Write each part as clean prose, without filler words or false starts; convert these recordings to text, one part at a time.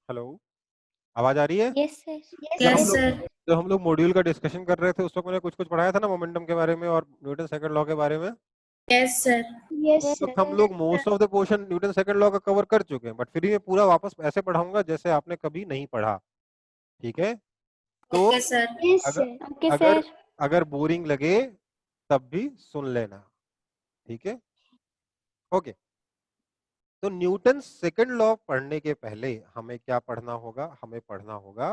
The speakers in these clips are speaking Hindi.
हेलो, आवाज आ रही है? Yes sir. जब हम यस लोग सर। जब हम लोग मॉड्यूल का डिस्कशन कर रहे थे उस वक्त मैंने कुछ कुछ पढ़ाया था ना मोमेंटम के बारे में और न्यूटन सेकंड लॉ के बारे में। Yes sir. उस वक्त हम लोग most of the portion Newton second law का कवर कर चुके हैं, बट फिर भी मैं पूरा वापस ऐसे पढ़ाऊंगा जैसे आपने कभी नहीं पढ़ा। ठीक है? तो ओके सर। अगर ओके अगर सर। अगर बोरिंग लगे तब भी सुन लेना। ठीक है? ओके। तो न्यूटन सेकंड लॉ पढ़ने के पहले हमें क्या पढ़ना होगा? हमें पढ़ना होगा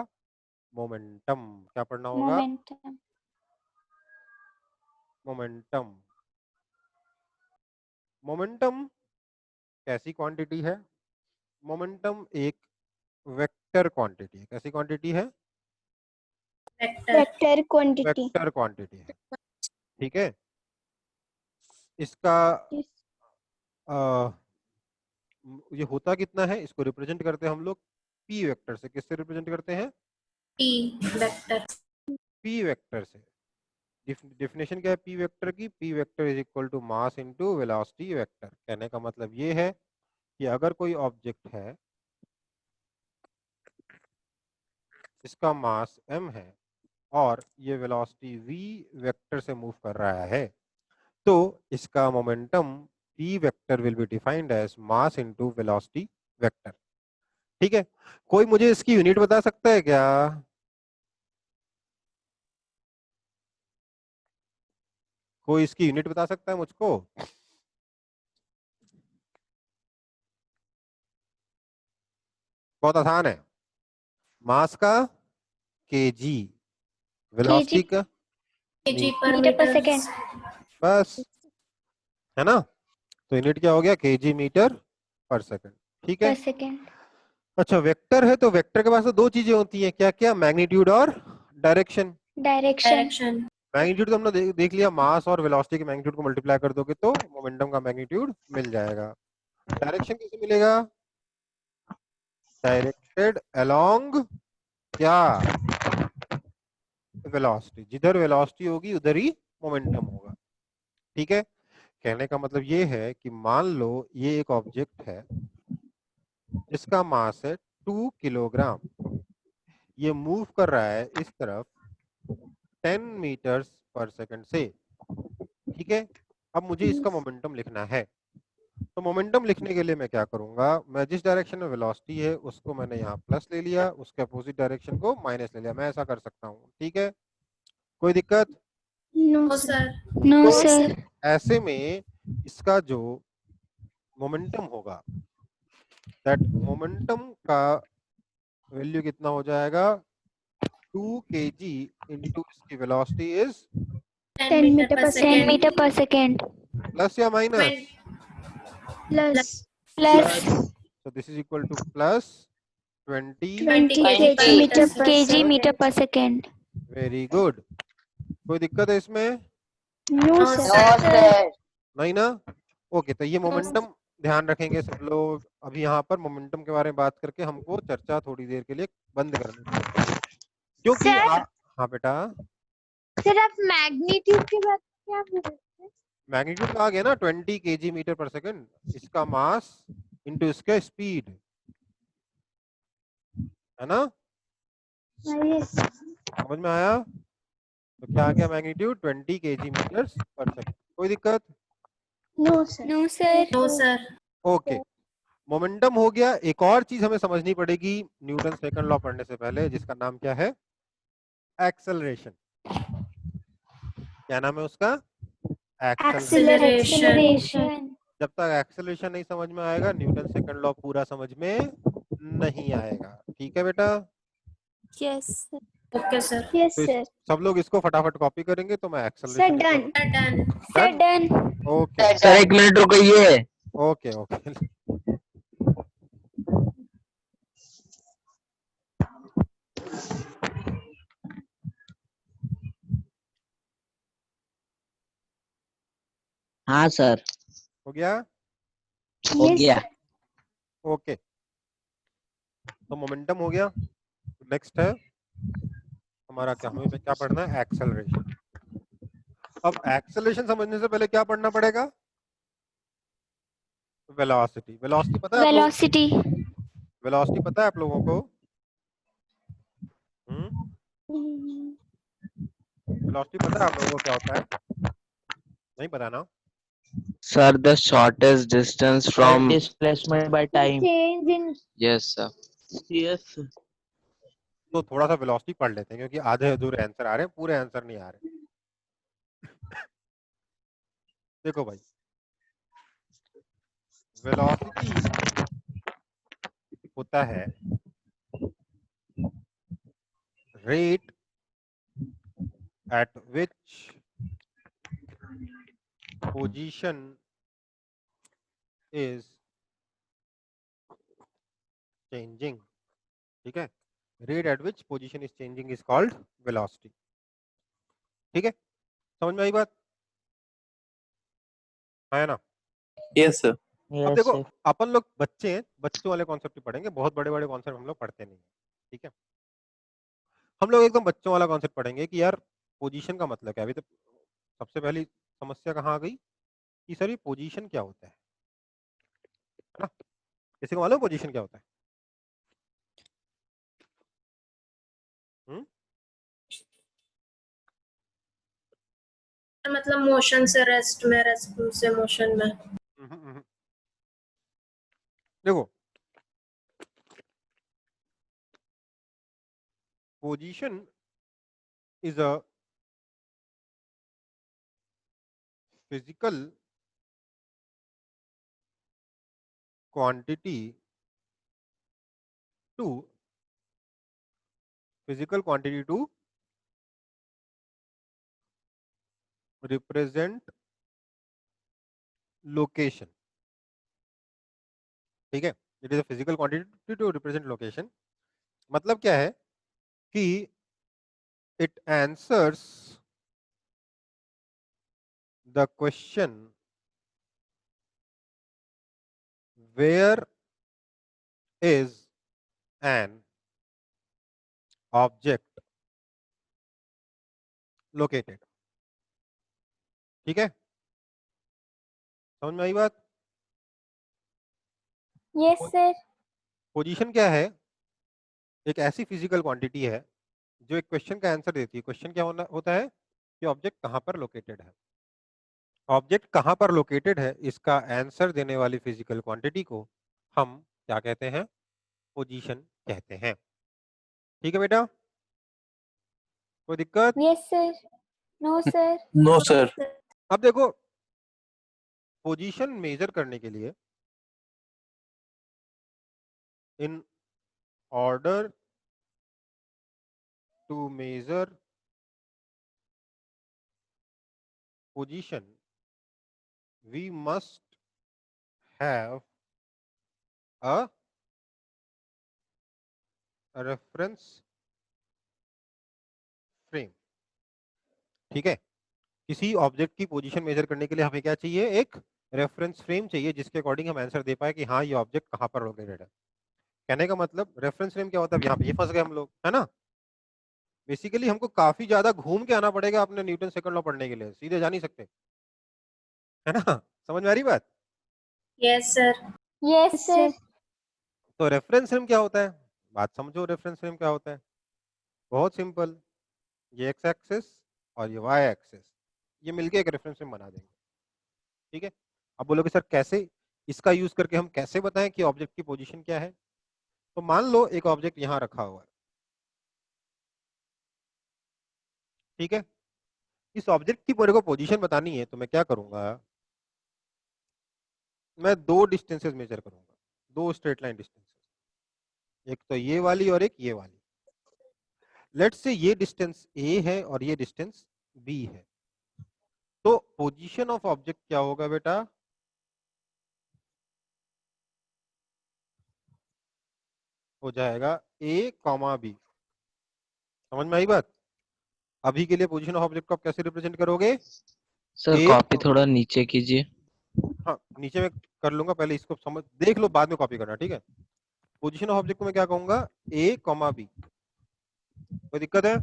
मोमेंटम। क्या पढ़ना होगा? मोमेंटम। मोमेंटम। मोमेंटम कैसी क्वांटिटी है? मोमेंटम एक वेक्टर क्वांटिटी है। कैसी क्वांटिटी है? Vector quantity. वेक्टर क्वांटिटी है। ठीक है? इसका ये होता कितना है? इसको रिप्रेजेंट करते हैं हम लोग पी वेक्टर से। किससे रिप्रेजेंट करते हैं? P vector. पी वेक्टर से। डेफिनेशन क्या है पी वेक्टर की? P vector is equal to mass into velocity vector. कहने का मतलब ये है कि अगर कोई ऑब्जेक्ट है इसका मास m है और ये वेलोसिटी v वेक्टर से मूव कर रहा है, तो इसका momentum p vector will be defined as mass into velocity vector. ठीक है? कोई मुझे इसकी यूनिट बता सकता है क्या? कोई इसकी यूनिट बता सकता है मुझको? बहुत आसान है। मास का केजी, वेलोसिटी का केजी पर मीटर मीटर सेकेंड। बस, है ना? तो यूनिट क्या हो गया? KG meter per second. ठीक है? पर सेकेंड। अच्छा, वेक्टर है तो वेक्टर के पास तो दो चीजें होती हैं। क्या क्या? मैग्नीट्यूड और डायरेक्शन। डायरेक्शन। मैग्नीट्यूड तो हमने देख लिया, मास और वेलोसिटी के मैग्नीट्यूड को मल्टीप्लाई कर दोगे तो मोमेंटम का मैग्नीट्यूड मिल जाएगा। डायरेक्शन कैसे मिलेगा? डायरेक्टेड अलोंग क्या? वेलोसिटी। जिधर वेलोसिटी होगी उधर ही मोमेंटम होगा। ठीक है? कहने का मतलब ये है कि मान लो ये एक ऑब्जेक्ट है जिसका मास है 2 किलोग्राम। ये मूव कर रहा है इस तरफ 10 मीटर्स पर सेकंड से। ठीक है? अब मुझे इसका मोमेंटम लिखना है। तो मोमेंटम लिखने के लिए मैं क्या करूंगा? मैं जिस डायरेक्शन में वेलोसिटी है उसको मैंने यहाँ प्लस ले लिया, उसके अपोजिट डायरेक्शन को माइनस ले लिया। मैं ऐसा कर सकता हूँ। ठीक है? कोई दिक्कत? No sir. नो तो सर। ऐसे में इसका जो मोमेंटम होगा, दैट मोमेंटम का वैल्यू कितना हो जाएगा? 2 kg इंटू इसकी velocity is 10 meter per second. 10 meter per second. Plus या minus? Plus. Plus. So this is equal to plus 20 kg meter per second. Very good. कोई दिक्कत है इसमें? No sir. नहीं ना? ओके, तो ये मोमेंटम ध्यान रखेंगे सब लोग। अभी यहाँ पर मोमेंटम के बारे में बात करके हमको चर्चा थोड़ी देर के लिए बंद करनी पड़ेगी, क्योंकि सर हाँ बेटा, सर आप मैग्नीट्यूड के बाद क्या बोल रहे थे? मैग्नीट्यूड आ गया ना, 20 kg मीटर पर सेकंड। इसका मास इंटू इसका स्पीड, है ना? समझ में आया? तो क्या आ गया magnitude? 20 kg meters per second. कोई दिक्कत? No sir. No sir. No sir. Okay, momentum हो गया। एक और चीज हमें समझनी पड़ेगी न्यूटन सेकंड लॉ पढ़ने से पहले, जिसका नाम क्या है? एक्सेलरेशन। क्या नाम है उसका? एक्सेलरेशन। एक्सेलरेशन। जब तक एक्सेलरेशन नहीं समझ में आएगा न्यूटन सेकंड लॉ पूरा समझ में नहीं आएगा। ठीक है बेटा? यस। Okay sir. यस तो सर। सब लोग इसको फटाफट कॉपी करेंगे तो मैं sir acceleration done. Done. Sir done. Okay sir 1 minute रुकिए। Okay okay. हाँ सर, हो गया? हो गया। ओके, तो मोमेंटम हो गया। नेक्स्ट है हमारा क्या? हमें क्या पढ़ना है? एक्सेलरेशन। अब एक्सेलरेशन समझने से पहले क्या पढ़ना पड़ेगा? वेलोसिटी। वेलोसिटी पता है आप लोग? वेलोसिटी। वेलोसिटी पता है आप लोगों को? वेलोसिटी पता है आप लोगों को क्या होता है? नहीं पता ना? Sir, the shortest distance from. Displacement by time. Change in Yes, sir. Yes. तो थोड़ा सा वेलोसिटी पढ़ लेते हैं क्योंकि आधे अधूरे आंसर आ रहे हैं, पूरे आंसर नहीं आ रहे। देखो भाई, वेलोसिटी होता है rate at which position is changing. ठीक है, rate at which position is changing is called velocity. ठीक है, समझ में आई बात? है ना? Yes sir. अब Yes, देखो, sir. अपन लोग बच्चे हैं, बच्चों वाले कॉन्सेप्ट ही पढ़ेंगे, बहुत बड़े बड़े कॉन्सेप्ट हम लोग पढ़ते नहीं है। ठीक है, हम लोग एकदम बच्चों वाला कॉन्सेप्ट पढ़ेंगे कि यार पोजीशन का मतलब क्या है। अभी तो सबसे पहली समस्या कहाँ आ गई कि सर ये पोजीशन क्या होता है ना? किसी को मालूम पोजीशन क्या होता है? मतलब मोशन से रेस्ट में, रेस्ट से मोशन में। देखो, position is a physical quantity to represent location. ठीक है, it is a physical quantity to represent location. मतलब क्या है कि it answers the question where is an object located. ठीक है, समझ में आई बात? Yes, sir. पोजीशन क्या है? एक ऐसी फिजिकल क्वांटिटी है जो एक क्वेश्चन का आंसर देती है। क्वेश्चन क्या होता है कि ऑब्जेक्ट कहां पर लोकेटेड है। ऑब्जेक्ट कहां पर लोकेटेड है, इसका आंसर देने वाली फिजिकल क्वांटिटी को हम क्या कहते हैं? पोजीशन कहते हैं। ठीक है बेटा, कोई दिक्कत? Yes, sir. No, sir. No sir. अब देखो, पोजीशन मेजर करने के लिए in order to measure position we must have a reference frame। ठीक है, किसी ऑब्जेक्ट की पोजीशन मेजर करने के लिए हमें क्या चाहिए? एक रेफरेंस फ्रेम चाहिए जिसके अकॉर्डिंग हम आंसर दे पाए कि हाँ ये ऑब्जेक्ट कहाँ पर लोकेटेड है। कहने का मतलब रेफरेंस फ्रेम क्या होता है? यहाँ पे ये फंस गए हम लोग, है ना? बेसिकली हमको काफी ज्यादा घूम के आना पड़ेगा अपने न्यूटन सेकंड लॉ पढ़ने के लिए, सीधे जा नहीं सकते, है ना? समझ में आ रही बात? Yes sir. Yes, sir. तो रेफरेंस फ्रेम क्या होता है? बात समझो, रेफरेंस फ्रेम क्या होता है? बहुत सिंपल, ये एक्स एक्सिस और ये वाई एक्सिस, ये मिलके एक रेफरेंस फ्रेम बना देंगे। ठीक है, अब बोलोगे सर कैसे? इसका यूज करके हम कैसे बताएं कि ऑब्जेक्ट की पोजीशन क्या है? तो मान लो एक ऑब्जेक्ट यहां रखा हुआ है। ठीक है, इस ऑब्जेक्ट की मेरे को पोजीशन बतानी है तो मैं क्या करूंगा? मैं दो डिस्टेंसेस मेजर करूंगा, दो स्ट्रेट लाइन डिस्टेंसेस, एक तो ये वाली और एक ये वाली। लेट्स से ये डिस्टेंस ए है और ये डिस्टेंस बी है। तो पोजीशन ऑफ ऑब्जेक्ट क्या होगा बेटा? हो जाएगा ए कॉमा बी। समझ में आई बात? अभी के लिए पोजीशन ऑफ ऑब्जेक्ट को आप कैसे रिप्रेजेंट करोगे? सर ए, कॉपी थोड़ा नीचे कीजिए। हाँ नीचे में कर लूंगा, पहले इसको समझ देख लो, बाद में कॉपी करना। ठीक है, पोजीशन ऑफ ऑब्जेक्ट को मैं क्या कहूंगा? A comma B. कोई दिक्कत है?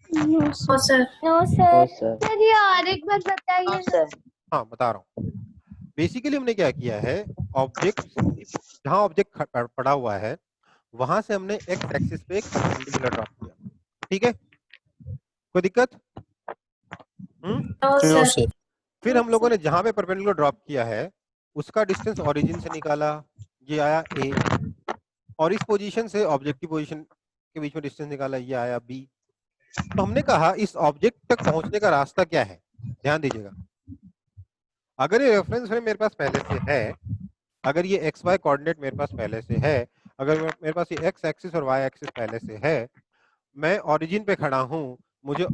No sir. No, sir. ओ सर। सर ये और एक बार बताइए। हाँ बता रहा हूँ। बेसिकली हमने क्या किया है, ऑब्जेक्ट जहां ऑब्जेक्ट पड़ा हुआ है वहां से हमने एक्स एक्सिस पे एक परपेंडिकुलर ड्रॉप किया, ठीक है, कोई दिक्कत? No No, sir. sir. फिर हम लोगों ने जहां पे परपेंडिकुलर ड्रॉप किया है उसका डिस्टेंस ओरिजिन से निकाला, ये आया ए, और इस पोजीशन से ऑब्जेक्ट की पोजीशन के बीच में डिस्टेंस निकाला, ये आया बी। तो हमने कहा इस ऑब्जेक्ट तक पहुंचने का रास्ता क्या है, ध्यान दीजिएगा। अगर ये रेफरेंस फ्रेम मेरे पास पहले से है, अगर ये एक्स वाई कोऑर्डिनेट मेरे पास पहले से है, अगर मेरे पास ये एक्स एक्सिस और वाई एक्सिस पहले से है, मैं ओरिजिन पे खड़ा हूं, मुझे,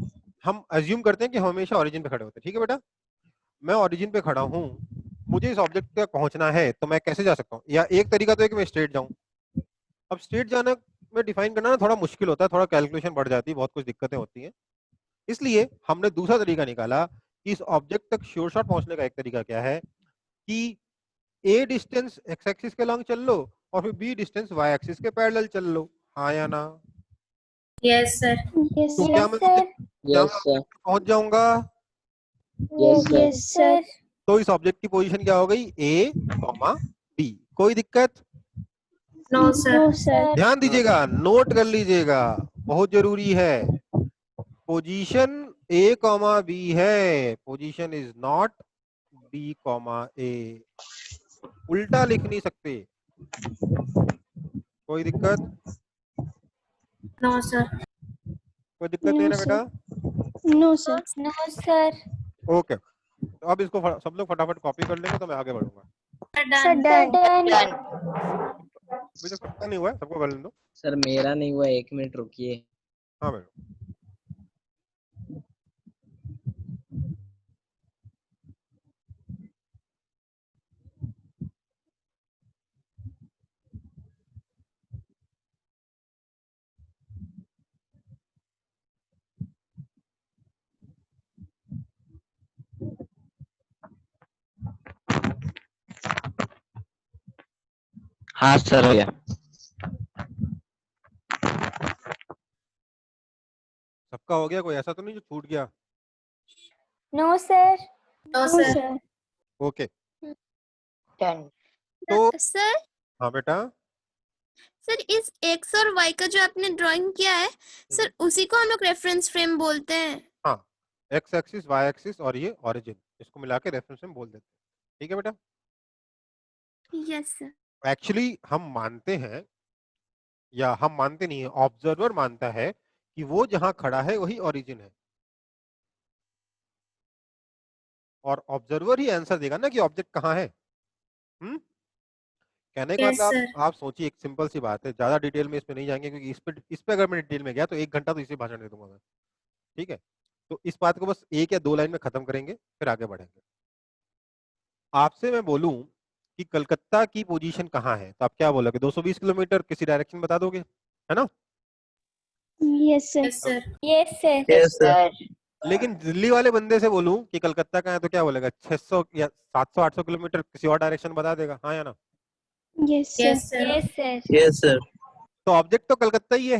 हम अज्यूम करते हैं कि हम हमेशा ओरिजिन पे खड़े होते हैं, ठीक है बेटा, मैं ओरिजिन पे खड़ा हूं, मुझे इस ऑब्जेक्ट तक पहुंचना है, तो मैं कैसे जा सकता हूँ? या एक तरीका तो है कि मैं स्ट्रेट जाऊं। अब स्ट्रेट जाना में डिफाइन करना ना थोड़ा मुश्किल होता है, थोड़ा कैलकुलेशन बढ़ जाती है, बहुत कुछ दिक्कतें होती हैं, इसलिए हमने दूसरा तरीका निकाला कि इस ऑब्जेक्ट तक श्योर शॉट पहुंचने का एक तरीका क्या है कि ए डिस्टेंस एक्स एक्सिस के लॉन्ग चल लो और फिर बी डिस्टेंस वाई एक्सिस के पैरेलल चल लो, हाँ या ना? Yes sir. Yes, तो क्या मैं sir. Yes, sir. पहुंच जाऊंगा? Yes, sir. Yes, sir. तो इस ऑब्जेक्ट की पोजीशन क्या हो गई, ए कॉमा बी, कोई दिक्कत? No sir. No, sir. ध्यान दीजिएगा, नोट कर लीजिएगा, बहुत जरूरी है। पोजीशन ए कॉमा बी है, position is not B comma A, उल्टा लिख नहीं सकते, कोई दिक्कत? No sir. कोई दिक्कत नहीं है ना बेटा? No, sir. No, sir. Okay, तो अब इसको सब लोग फटाफट कॉपी कर लेंगे तो मैं आगे बढ़ूंगा। Sir, done. अभी तक सबका नहीं हुआ है, सबको कर लें दो। सर मेरा नहीं हुआ, 1 मिनट रुकिए। हाँ मैडम। हाँ सर, हो गया। सबका हो गया, कोई ऐसा तो नहीं जो छूट गया? No, sir. No No, sir. sir. Okay, Done. तो सर हाँ बेटा, सर इस एक्स और वाई का जो आपने ड्राइंग किया है सर उसी को हम लोग रेफरेंस फ्रेम बोलते हैं। हाँ, एक्स एक्सिस वाई एक्सिस और ये ओरिजिन, इसको मिला के रेफरेंस में बोल देते हैं, ठीक है बेटा? Yes sir. एक्चुअली हम मानते हैं, या हम मानते नहीं है, ऑब्जर्वर मानता है कि वो जहां खड़ा है वही ओरिजिन है, और ऑब्जर्वर ही आंसर देगा ना कि ऑब्जेक्ट कहाँ है। कहने का Yes मतलब sir. आप सोचिए, एक सिंपल सी बात है, ज्यादा डिटेल में इसमें नहीं जाएंगे क्योंकि इस पे अगर मैं डिटेल में गया तो 1 घंटा तो इसी भाषण दे दूंगा मैं, ठीक है? तो इस बात को बस 1 या 2 लाइन में खत्म करेंगे, फिर आगे बढ़ेंगे। आपसे मैं बोलूं कि कलकत्ता की पोजीशन कहाँ है, तो आप क्या बोलोगे? 220 किलोमीटर, किसी डायरेक्शन बता दोगे, है ना? Yes, sir. Yes sir. Yes, sir. Yes, sir. लेकिन दिल्ली वाले बंदे से बोलूं कि कलकत्ता का है तो क्या बोलेगा? 600 या 700-800 किलोमीटर किसी और डायरेक्शन बता देगा, हाँ या ना? Yes, sir. Yes sir. Yes, sir. Yes, sir. तो ऑब्जेक्ट तो कलकत्ता ही है,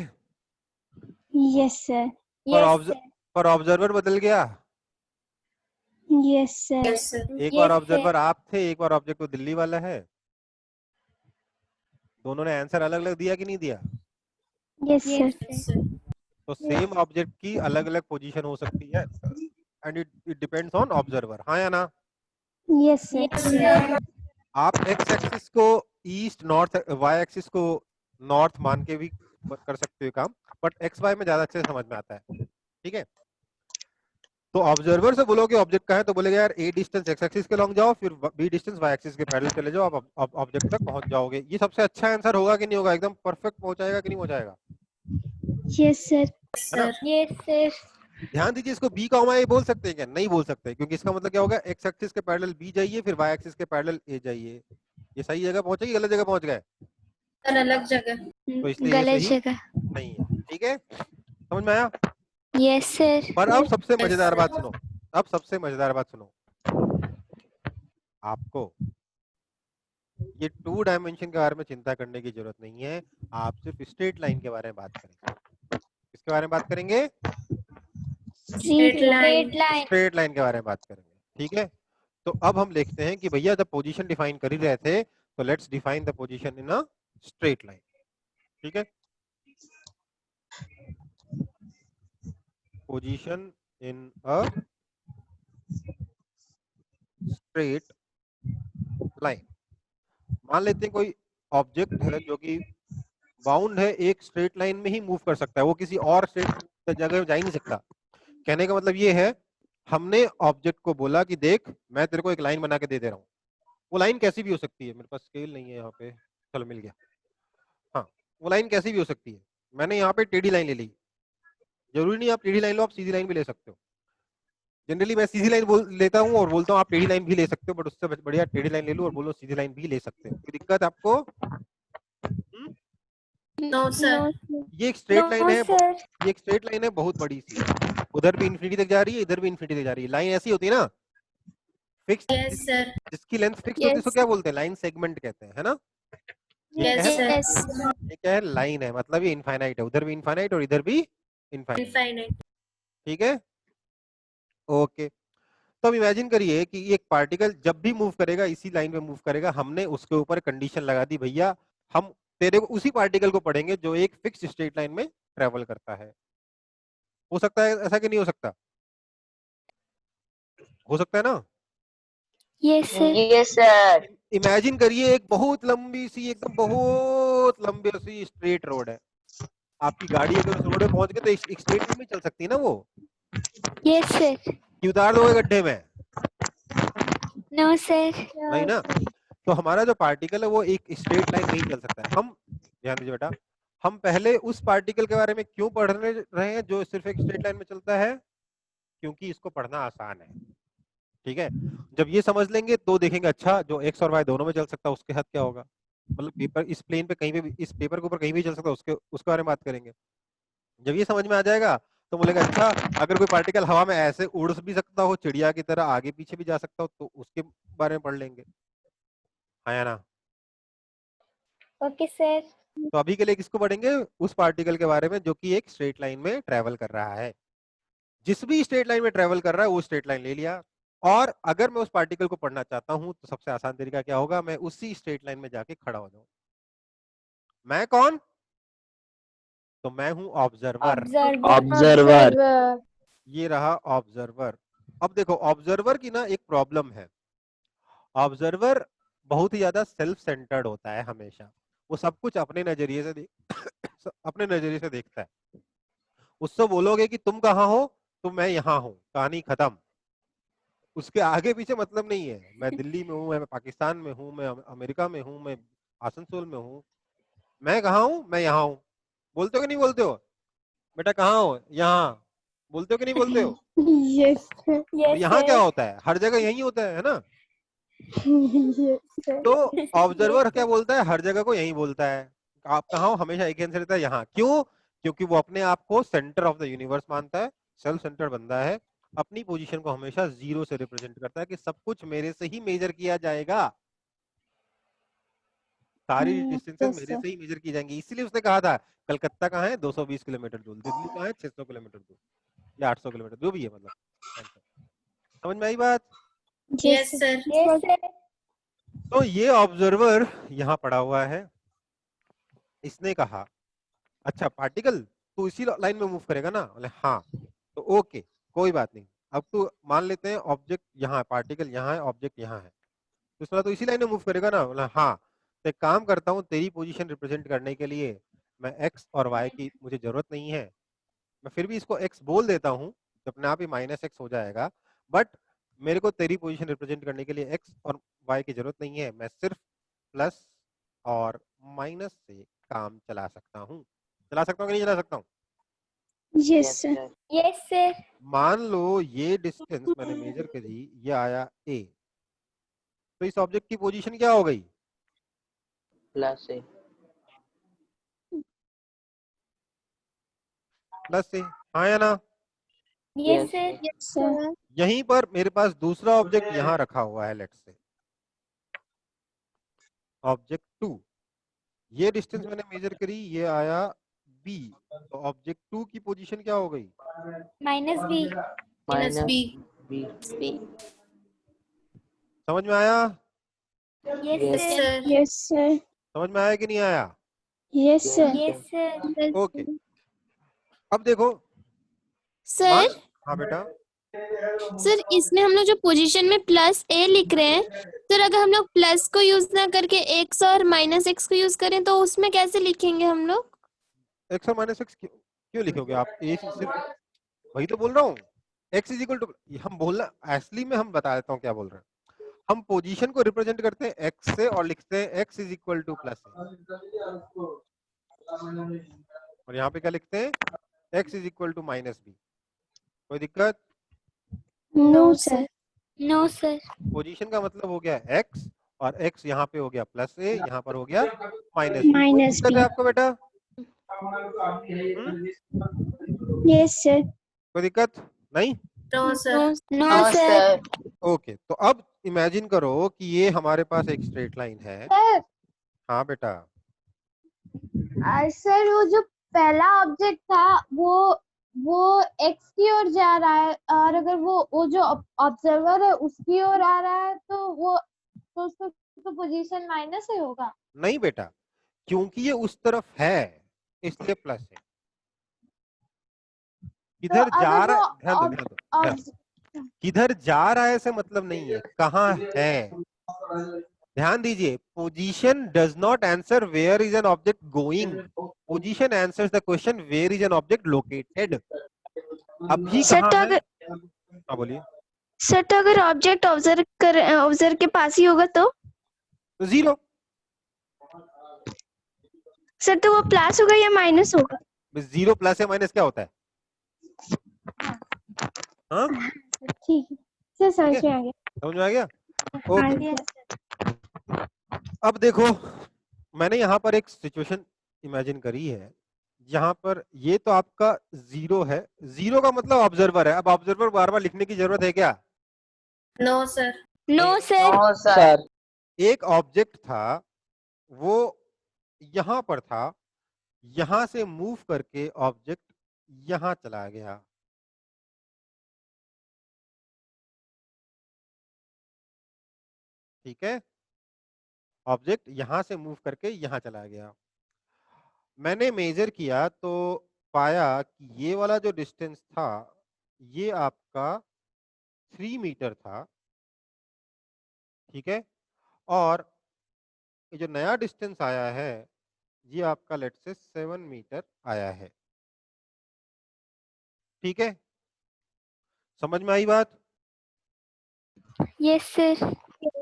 Yes, sir. पर पर ऑब्जर्वर बदल गया। Yes, sir. Yes sir. एक Yes, बार sir. ऑब्जर्वर आप थे, एक बार ऑब्जेक्ट तो दिल्ली वाला है, दोनों ने आंसर अलग अलग दिया कि नहीं दिया? Yes, sir. Yes sir. तो सेम ऑब्जेक्ट की अलग अलग पोजीशन हो सकती है, and it depends on observer, हाँ या ना? Yes, sir. Yes sir. आप एक्स एक्सिस को ईस्ट, नॉर्थ, वाई एक्सिस को नॉर्थ मान के भी कर सकते हो काम, बट एक्स वाई में ज्यादा अच्छे से समझ में आता है, ठीक है? तो ऑब्जर्वर से बोलोगे ऑब्जेक्ट का है तो बोलेगा यार ए डिस्टेंस एक्स एक्सिस के लॉन्ग जाओ, फिर बी डिस्टेंस वाई एक्सिस के पैरेलल चले जाओ, आप ऑब्जेक्ट तक पहुंच जाओगे। ये सबसे अच्छा आंसर होगा कि नहीं होगा? एकदम परफेक्ट पहुंचाएगा कि नहीं पहुंचाएगा? Yes, sir. Yes है ना? sir. Yes, sir. ध्यान दीजिए, इसको बी कॉमा ए बोल सकते हैं क्या? नहीं बोल सकते, क्योंकि इसका मतलब क्या होगा, एक्स एक्सिस के पैरेलल बी जाइए, फिर वाई एक्सिस के पैरेलल ए जाइए। ये सही जगह पहुंचे कि गलत जगह पहुंच गए? Sir, अलग जगह. तो इसलिए ये गलत सही जगह. नहीं है, ठीक है? समझ में आया? Yes, sir. पर अब सबसे Yes, मजेदार sir. बात सुनो, अब सबसे मजेदार बात सुनो, आपको ये 2 डायमेंशन के बारे में चिंता करने की जरूरत नहीं है, आप सिर्फ स्ट्रेट लाइन के बारे में बात करेंगे। किसके बारे में बात करेंगे? Straight line. line. Straight line के बारे में बात करेंगे, ठीक है? तो अब हम लिखते हैं कि भैया जब पोजीशन डिफाइन कर ही रहे थे तो let's define the position in a straight line. ठीक है, position in a straight line. मान लेते हैं कोई ऑब्जेक्ट है जो कि बाउंड है, एक स्ट्रेट लाइन में ही मूव कर सकता है, वो किसी और स्ट्रेट जगह जा ही नहीं सकता। कहने का मतलब ये है, हमने ऑब्जेक्ट को बोला कि देख मैं तेरे को एक लाइन बना के दे रहा हूँ। वो लाइन कैसी भी हो सकती है, मेरे पास स्केल नहीं है यहाँ पे, चलो मिल गया। हाँ, वो लाइन कैसी भी हो सकती है। मैंने यहाँ पे टेढ़ी लाइन ले ली, जरूरी नहीं आप टेढ़ी लाइन लो, आप सीधी लाइन भी ले सकते हो। जनरली मैं सीधी लाइन लेता हूँ और बोलता हूँ आप टेढ़ी लाइन भी ले सकते हो, बट उससे बढ़िया टेढ़ी लाइन ले लो और बोलो सीधी लाइन भी ले सकते हो। कोई दिक्कत आपको? No, sir. ये एक स्ट्रेट लाइन है, ये एक स्ट्रेट लाइन है बहुत बड़ी सी, उधर भी इंफिनिटी तक जा रही है, इधर भी इंफिनिटी तक जा रही है। लाइन ऐसी होती है ना फिक्स, Yes, sir. जिसकी लेंथ फिक्स होती है उसको क्या बोलते हैं? लाइन सेगमेंट कहते हैं, है ना? ये Yes, क्या है? sir. ये क्या है? लाइन है, मतलब ये इनफाइनाइट है, उधर भी इनफाइनाइट और इधर भी इनफाइनाइट। Infinite. ठीक है, ओके। तो अब इमेजिन करिए कि एक पार्टिकल जब भी मूव करेगा इसी लाइन में मूव करेगा। हमने उसके ऊपर कंडीशन लगा दी, भैया हम तेरे को उसी पार्टिकल को पढ़ेंगे जो एक फिक्स स्ट्रेट लाइन में ट्रेवल करता है। हो सकता है ऐसा कि नहीं हो सकता? हो सकता है ना? Yes, sir. Yes, sir. Imagine करिए एक बहुत लंबी सी, एकदम बहुत लंबी सी स्ट्रेट रोड है। आपकी गाड़ी अगर उस रोड पे पहुंच गई तो एक स्ट्रेट लाइन में चल सकती है ना वो? Yes, sir. कि उतार दोगे गड्ढे में? No, sir. नहीं ना। तो हमारा जो पार्टिकल है वो एक स्ट्रेट लाइन में ही चल सकता है। हम ध्यान दीजिए बेटा, हम पहले उस पार्टिकल के बारे में क्यों पढ़ रहे हैं जो सिर्फ एक स्ट्रेट लाइन में चलता है? क्योंकि इसको पढ़ना आसान है। ठीक है, जब ये समझ लेंगे तो देखेंगे अच्छा जो एक्स और वाई दोनों में चल सकता है उसके साथ क्या होगा। मतलब पेपर इस प्लेन पे कहीं भी, इस पेपर के ऊपर कहीं भी चल सकता है, उसके बारे में बात करेंगे। जब ये समझ में आ जाएगा तो बोलेगा अच्छा अगर कोई पार्टिकल हवा में ऐसे उड़ भी सकता हो, चिड़िया की तरह आगे पीछे भी जा सकता हो, तो उसके बारे में पढ़ लेंगे। हाँ या ना? Okay, sir. तो अभी के लिए किसको पढ़ेंगे? उस पार्टिकल के बारे में जो कि एक स्ट्रेट लाइन में ट्रेवल कर रहा है। जिस भी स्ट्रेट लाइन में ट्रेवल कर रहा है वो स्ट्रेट लाइन ले लिया। और अगर मैं उस पार्टिकल को पढ़ना चाहता हूं तो सबसे आसान तरीका क्या होगा? मैं उसी स्ट्रेट लाइन में जाके खड़ा हो जाऊं। मैं कौन? तो मैं हूं ऑब्जर्वर। Observer. ये रहा ऑब्जर्वर। अब देखो ऑब्जर्वर की ना एक प्रॉब्लम है। ऑब्जर्वर बहुत ही ज्यादा सेल्फ सेंटर्ड होता है हमेशा। वो सब कुछ अपने नजरिए से अपने नजरिए से देखता है। उससे बोलोगे कि तुम कहाँ हो, तो मैं यहाँ हूँ, कहानी खत्म। उसके आगे पीछे मतलब नहीं है। मैं दिल्ली में हूँ, मैं पाकिस्तान में हूँ, मैं अमेरिका में हूँ, मैं आसनसोल में हूँ, मैं कहाँ हूँ? मैं यहाँ हूँ। बोलते हो कि नहीं बोलते हो? बेटा कहाँ हो? यहाँ। बोलते हो कि नहीं बोलते हो? Yes, sir. और यहाँ क्या होता है? हर जगह यही होता है ना? Yes, sir. तो ऑब्जर्वर क्या बोलता है? हर जगह को यही बोलता है। आप कहाँ हो? हमेशा एक आंसर रहता है, यहाँ। क्यों? क्योंकि वो अपने आप को सेंटर ऑफ द यूनिवर्स मानता है, सेल्फ सेंटर बंदा है, अपनी पोजीशन को हमेशा जीरो से रिप्रेजेंट करता है कि सब कुछ मेरे से ही मेजर किया जाएगा, सारी डिस्टेंसेस yes, मेरे sir. से ही मेजर की जाएंगी। इसलिए उसने कहा था कलकत्ता कहाँ है? 220 किलोमीटर दूर। दिल्ली कहाँ है? 600 किलोमीटर दूर या 800 किलोमीटर, जो भी है। मतलब समझ में आई बात? Yes, sir. Yes, sir. तो ये ऑब्जर्वर यहाँ पड़ा हुआ है। इसने कहा अच्छा पार्टिकल तू इसी लाइन में मूव करेगा ना? बोले हाँ। तो ओके, कोई बात नहीं। अब तो मान लेते हैं ऑब्जेक्ट यहाँ है, पार्टिकल यहाँ है, ऑब्जेक्ट यहाँ है, तो इसी लाइन में मूव करेगा ना? बोला हाँ। तो एक काम करता हूँ, तेरी पोजीशन रिप्रेजेंट करने के लिए मैं एक्स और वाई की मुझे जरूरत नहीं है, मैं फिर भी इसको एक्स बोल देता हूँ, तो अपने आप ही माइनस एक्स हो जाएगा। बट मेरे को तेरी पोजीशन रिप्रेजेंट करने के लिए एक्स और वाई की जरूरत नहीं है, मैं सिर्फ प्लस और माइनस से काम चला सकता हूँ। चला सकता हूँ कि नहीं चला सकता हूँ? Yes, sir. Yes, sir. मान लो ये डिस्टेंस मैंने मेजर करी, ये आया ए, तो इस ऑब्जेक्ट की पोजीशन क्या हो गई? Plus A. प्लस से। हाँ या ना? Yes, sir. Yes, sir. यहीं पर मेरे पास दूसरा ऑब्जेक्ट यहाँ रखा हुआ है, लेट्स से ऑब्जेक्ट 2। ये डिस्टेंस मैंने मेजर करी, ये आया बी, तो ऑब्जेक्ट 2 की पोजीशन क्या हो गई? Minus B. Minus B. B. B. समझ में आया? Yes, Yes, sir. sir. Yes, sir. समझ में आया कि नहीं आया? Yes, sir. Yes, sir. Okay, अब देखो सर हाँ बेटा, सर इसमें हम लोग जो पोजीशन में प्लस ए लिख रहे हैं, सर अगर हम लोग प्लस को यूज ना करके एक्स और माइनस एक्स को यूज करें तो उसमें कैसे लिखेंगे हम लोग? एक्स और माइनस एक्स क्यों लिखोगे आप? ए सिर्फ वही तो बोल रहा हूँ, एक्स इज इक्वल टू, हम बोलना असली में हम बता देता हूँ क्या बोल रहे हैं। हम पोजीशन को रिप्रेजेंट करते हैं एक्स से और लिखते हैं x is equal to plus a, और यहाँ पे क्या लिखते हैं? X is equal to minus b. कोई दिक्कत? No, sir. No, sir. Position का मतलब हो गया एक्स, और एक्स यहाँ पे हो गया प्लस ए, यहाँ पर हो गया माइनस बी। कोई Minus दिक्कत B. है आपको बेटा? Yes, sir. कोई दिक्कत नहीं? No, sir. No, no, sir. sir. Okay, तो अब इमेजिन करो कि ये हमारे पास एक स्ट्रेट लाइन है। सर हाँ बेटा, सर वो जो पहला ऑब्जेक्ट था वो एक्स की ओर जा रहा है, और अगर वो जो ऑब्जर्वर है उसकी ओर आ रहा है तो उसका तो पोजीशन माइनस ही होगा। नहीं बेटा, क्योंकि ये उस तरफ है इसलिए प्लस है। किधर तो जा अगर रहा वो है, ध्यान दो ध्यान दो ध्यान दो। किधर जा रहा है से मतलब नहीं है, कहाँ है। ध्यान दीजिए, position does not answer where is an object going, position answers the question where is an object located. अभी सर कहाँ तो है? अगर हाँ बोलिए। सर तो अगर ऑब्जेक्ट ऑब्जर्व के पास ही होगा तो तो जीरो। सर तो वो प्लस होगा या माइनस होगा? जीरो प्लस या माइनस क्या होता है? हाँ ठीक है सर, समझ में आ गया। समझ में आ गया? हाँ ओके, जी। अब देखो मैंने यहाँ पर एक सिचुएशन इमेजिन करी है, यहाँ पर ये तो आपका जीरो है, जीरो का मतलब ऑब्जर्वर है। अब ऑब्जर्वर बार बार लिखने की जरूरत है क्या? No, sir. No sir. No, sir. एक ऑब्जेक्ट था, वो यहाँ पर था, यहां से मूव करके ऑब्जेक्ट यहां चला गया। ठीक है, ऑब्जेक्ट यहां से मूव करके यहां चला गया। मैंने मेजर किया तो पाया कि ये वाला जो डिस्टेंस था ये आपका 3 मीटर था। ठीक है, और ये जो नया डिस्टेंस आया है ये आपका लेट से 7 मीटर आया है। ठीक है, समझ में आई बात? Yes sir.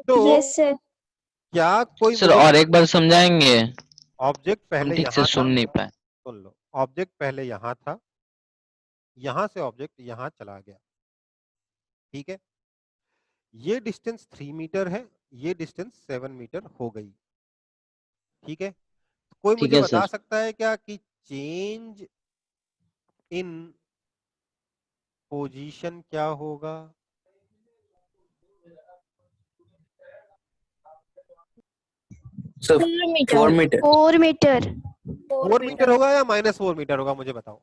तो यस सर। क्या कोई सर मुझे और एक बार समझाएंगे, ऑब्जेक्ट हम पहले ठीक यहाँ से था, सुन नहीं पाए। सुन लो, ऑब्जेक्ट पहले यहाँ था, यहां से ऑब्जेक्ट यहां चला गया। ठीक है, ये डिस्टेंस 3 मीटर है, ये डिस्टेंस 7 मीटर हो गई। ठीक है, कोई ठीक मुझे है बता सर। सकता है क्या कि चेंज इन पोजीशन क्या होगा? So 4 meter. 4 मीटर। 4 मीटर होगा या -4 मीटर होगा, मुझे बताओ।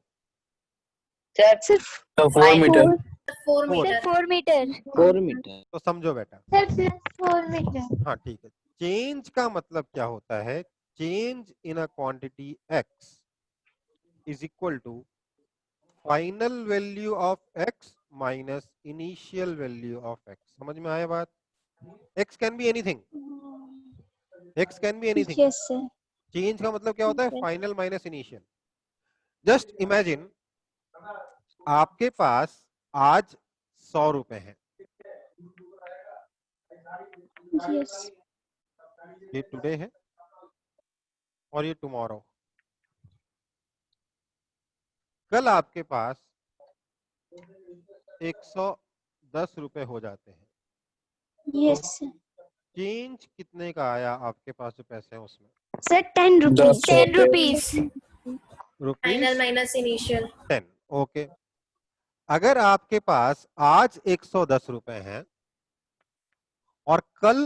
Sir, सिर्फ 4 meter. 4 4 meter. 4 मीटर। 4 मीटर। तो समझो बेटा। Sir +4 meter. हाँ ठीक है, चेंज का मतलब क्या होता है? Change in a quantity x is equal to final value of x minus initial value of x। समझ में आया बात? x can be anything, x can be anything. Yes sir. Change का मतलब क्या होता है? Final minus initial. Just imagine आपके पास आज 100 रुपए हैं, यस। ये टुडे है और ये टुमारो। कल आपके पास 110 रुपए हो जाते हैं, यस सर। चेंज कितने का आया आपके पास जो पैसे हैं उसमें? Sir 10 rupees. 10 rupees. Rupees Final minus initial. 10। Okay, अगर आपके पास आज 110 रुपए हैं और कल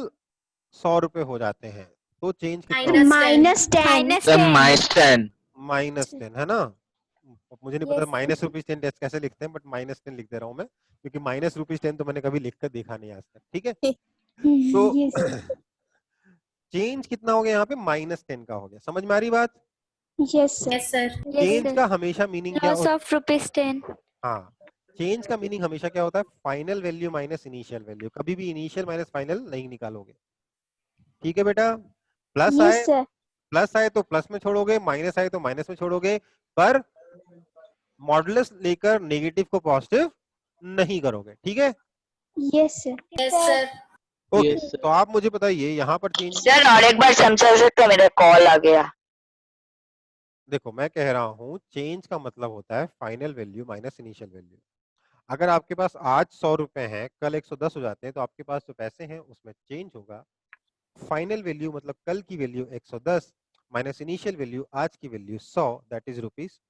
100 रुपए हो जाते हैं तो चेंज कितना? Minus 10. -10। -10 है ना? मुझे नहीं पता Yes, -10 कैसे लिखते हैं, बट -10 लिख दे रहा हूं मैं, क्योंकि -10 तो मैंने कभी लिखकर देखा नहीं आज तक। ठीक है, तो yes चेंज कितना हो गया यहाँ पे -10 का हो गया। समझ में आ रही बात? yes sir Yes, sir. Change का हमेशा मीनिंग क्या लॉस होता ऑफ ₹10। है? हाँ, चेंज का मीनिंग हमेशा क्या होता है? Final value minus initial value. कभी भी इनिशियल माइनस फाइनल नहीं निकालोगे। ठीक है बेटा? प्लस आए yes sir प्लस आए तो प्लस में छोड़ोगे, माइनस आए तो माइनस में छोड़ोगे, पर मॉडुलस लेकर नेगेटिव को पॉजिटिव नहीं करोगे। ठीक है? yes sir Yes, sir. Okay, Yes, sir. तो आप मुझे बताइए यहाँ पर चेंज। सर और एक बार समझा सकते हो, मेरा कॉल आ गया। देखो मैं कह रहा हूँ चेंज का मतलब होता है final value minus initial value. अगर आपके पास आज 100 रुपए हैं, कल 110 हो जाते हैं, तो आपके पास जो पैसे हैं उसमें चेंज होगा। फाइनल वैल्यू मतलब कल की वैल्यू 110 माइनस इनिशियल वैल्यू आज की वैल्यू 100, दैट इज ₹10।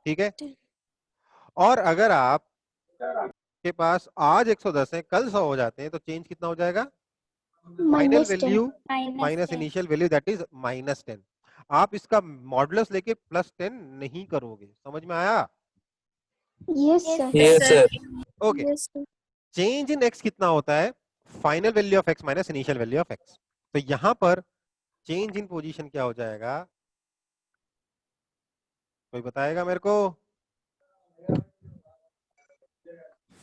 ठीक है? और अगर आप के पास आज 110 है, कल 100 हो जाते हैं, तो चेंज कितना हो जाएगा? Final -10 value minus initial value, that is -10। आप इसका मॉडुलस लेके +10 नहीं करोगे। समझ में आया? yes sir yes sir. Okay, change in x कितना होता है? Final value of x minus initial value of x. तो यहां पर चेंज इन पोजीशन क्या हो जाएगा? कोई बताएगा मेरे को?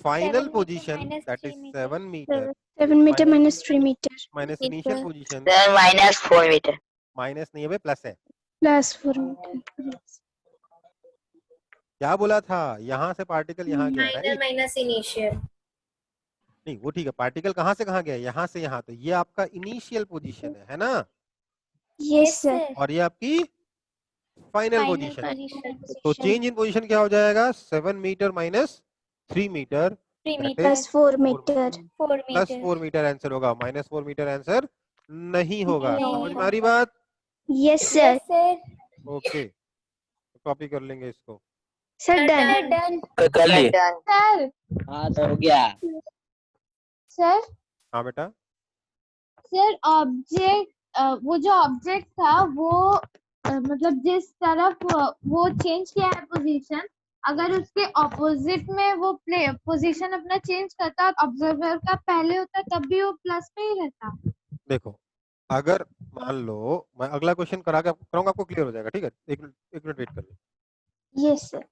Final position that is 7 meter 7 meter -3 meter minus initial position sir -4 meter. Minus नहीं है, प्लस है। +4 meter yes क्या बोला था? यहां से पार्टिकल यहां गया, Minor राइट? minus initial. नहीं वो ठीक है, पार्टिकल कहां से कहां गया? यहां से यहां। तो ये आपका इनिशियल पोजीशन है ना? yes sir और ये आपकी फाइनल पोजीशन है। तो चेंज इन पोजीशन क्या हो जाएगा? 7 meter minus 3 meter, +4 meter +4 meter answer होगा। -4 मीटर आंसर नहीं होगा। समझ में आ रही बात? yes sir ओके, कॉपी कर लेंगे इसको। sir done कर लिए। सर हाँ सर हो गया। सर हाँ बेटा, सर ऑब्जेक्ट वो जो ऑब्जेक्ट था वो मतलब जिस तरफ वो चेंज किया है पोजीशन, अगर उसके ऑपोजिट में वो पोजीशन अपना चेंज करता ऑब्जर्वर का पहले होता तब भी वो प्लस में ही रहता। देखो अगर मान लो मैं अगला क्वेश्चन कराऊंगा, आपको क्लियर हो जाएगा। ठीक है? एक मिनट वेट कर लो। yes sir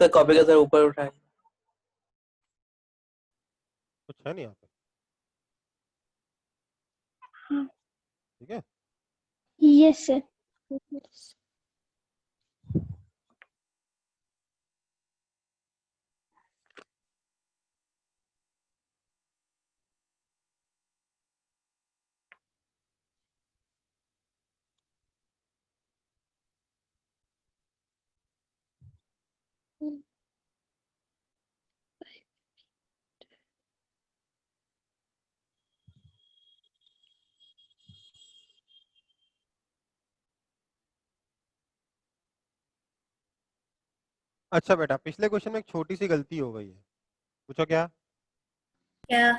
सर कॉपी का सर ऊपर उठाए। कुछ है नहीं यहाँ पे। ठीक है? yes sir अच्छा बेटा, पिछले क्वेश्चन में एक छोटी सी गलती हो गई है। पूछो क्या? क्या?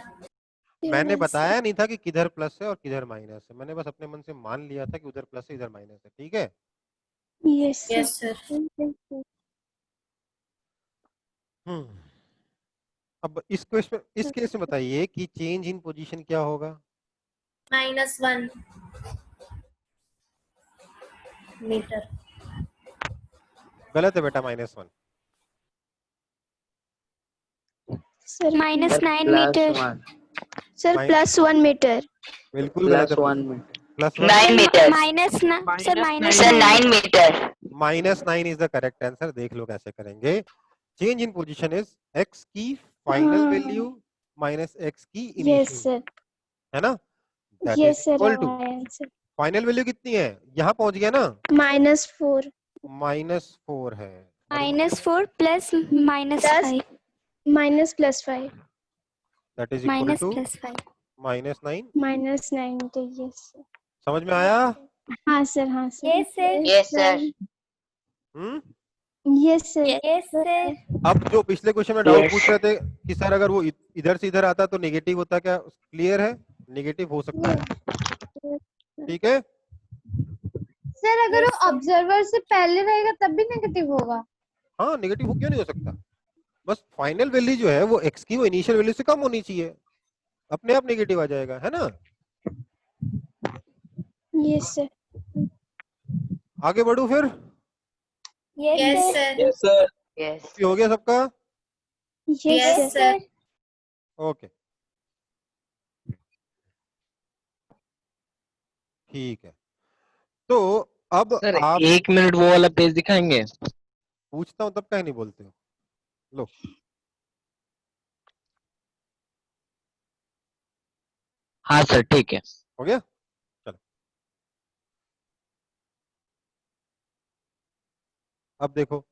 मैंने बताया नहीं था कि किधर प्लस है और किधर माइनस है। मैंने बस अपने मन से मान लिया था कि उधर प्लस है इधर माइनस है। ठीक है? yes sir Yes, sir. अब इस केस में बताइए कि चेंज इन पोजीशन क्या होगा? -1 meter. गलत है बेटा, -1। sir -9 meter sir +1 meter बिल्कुल गलत है। +1 meter. +9 meter. Sir sir 9 meter. -9 is the correct answer. देख लो कैसे करेंगे। Change in position is X की फाइनल हाँ। वैल्यू माइनस एक्स की yes इनिशियल, sir है ना? That yes is sir equal to answer final value कितनी है? यहाँ पहुंच गया ना? -4 -4 है। -4 plus -5 -+5 that is equal to -+5 -9। -9 तो yes sir समझ में आया? हाँ सर यस सर। हम्म Yes, sir. Yes, sir. अब जो पिछले क्वेश्चन में डाउट पूछ रहे थे कि सर अगर वो इधर से इधर आता तो नेगेटिव होता, क्या क्लियर है? नेगेटिव हो सकता है, ठीक है। सर अगर Yes, वो sir. ऑब्जर्वर से पहले रहेगा तब भी नेगेटिव होगा? हाँ, नेगेटिव क्यों नहीं हो सकता? बस फाइनल वैल्यू जो है वो x की वो इनिशियल वैल्यू से कम होनी चाहिए, अपने आप नेगेटिव आ जाएगा, है ना। Yes, sir. आगे बढ़ू फिर? Yes, sir. Yes, sir. Yes. हो गया सबका? Yes, Yes, sir. sir. Okay, ठीक है। तो अब सर आप 1 मिनट वो वाला पेज दिखाएंगे? पूछता हूं तब कहीं नहीं बोलते हो। लो, हाँ सर ठीक है। हो गया, चलो। अब देखो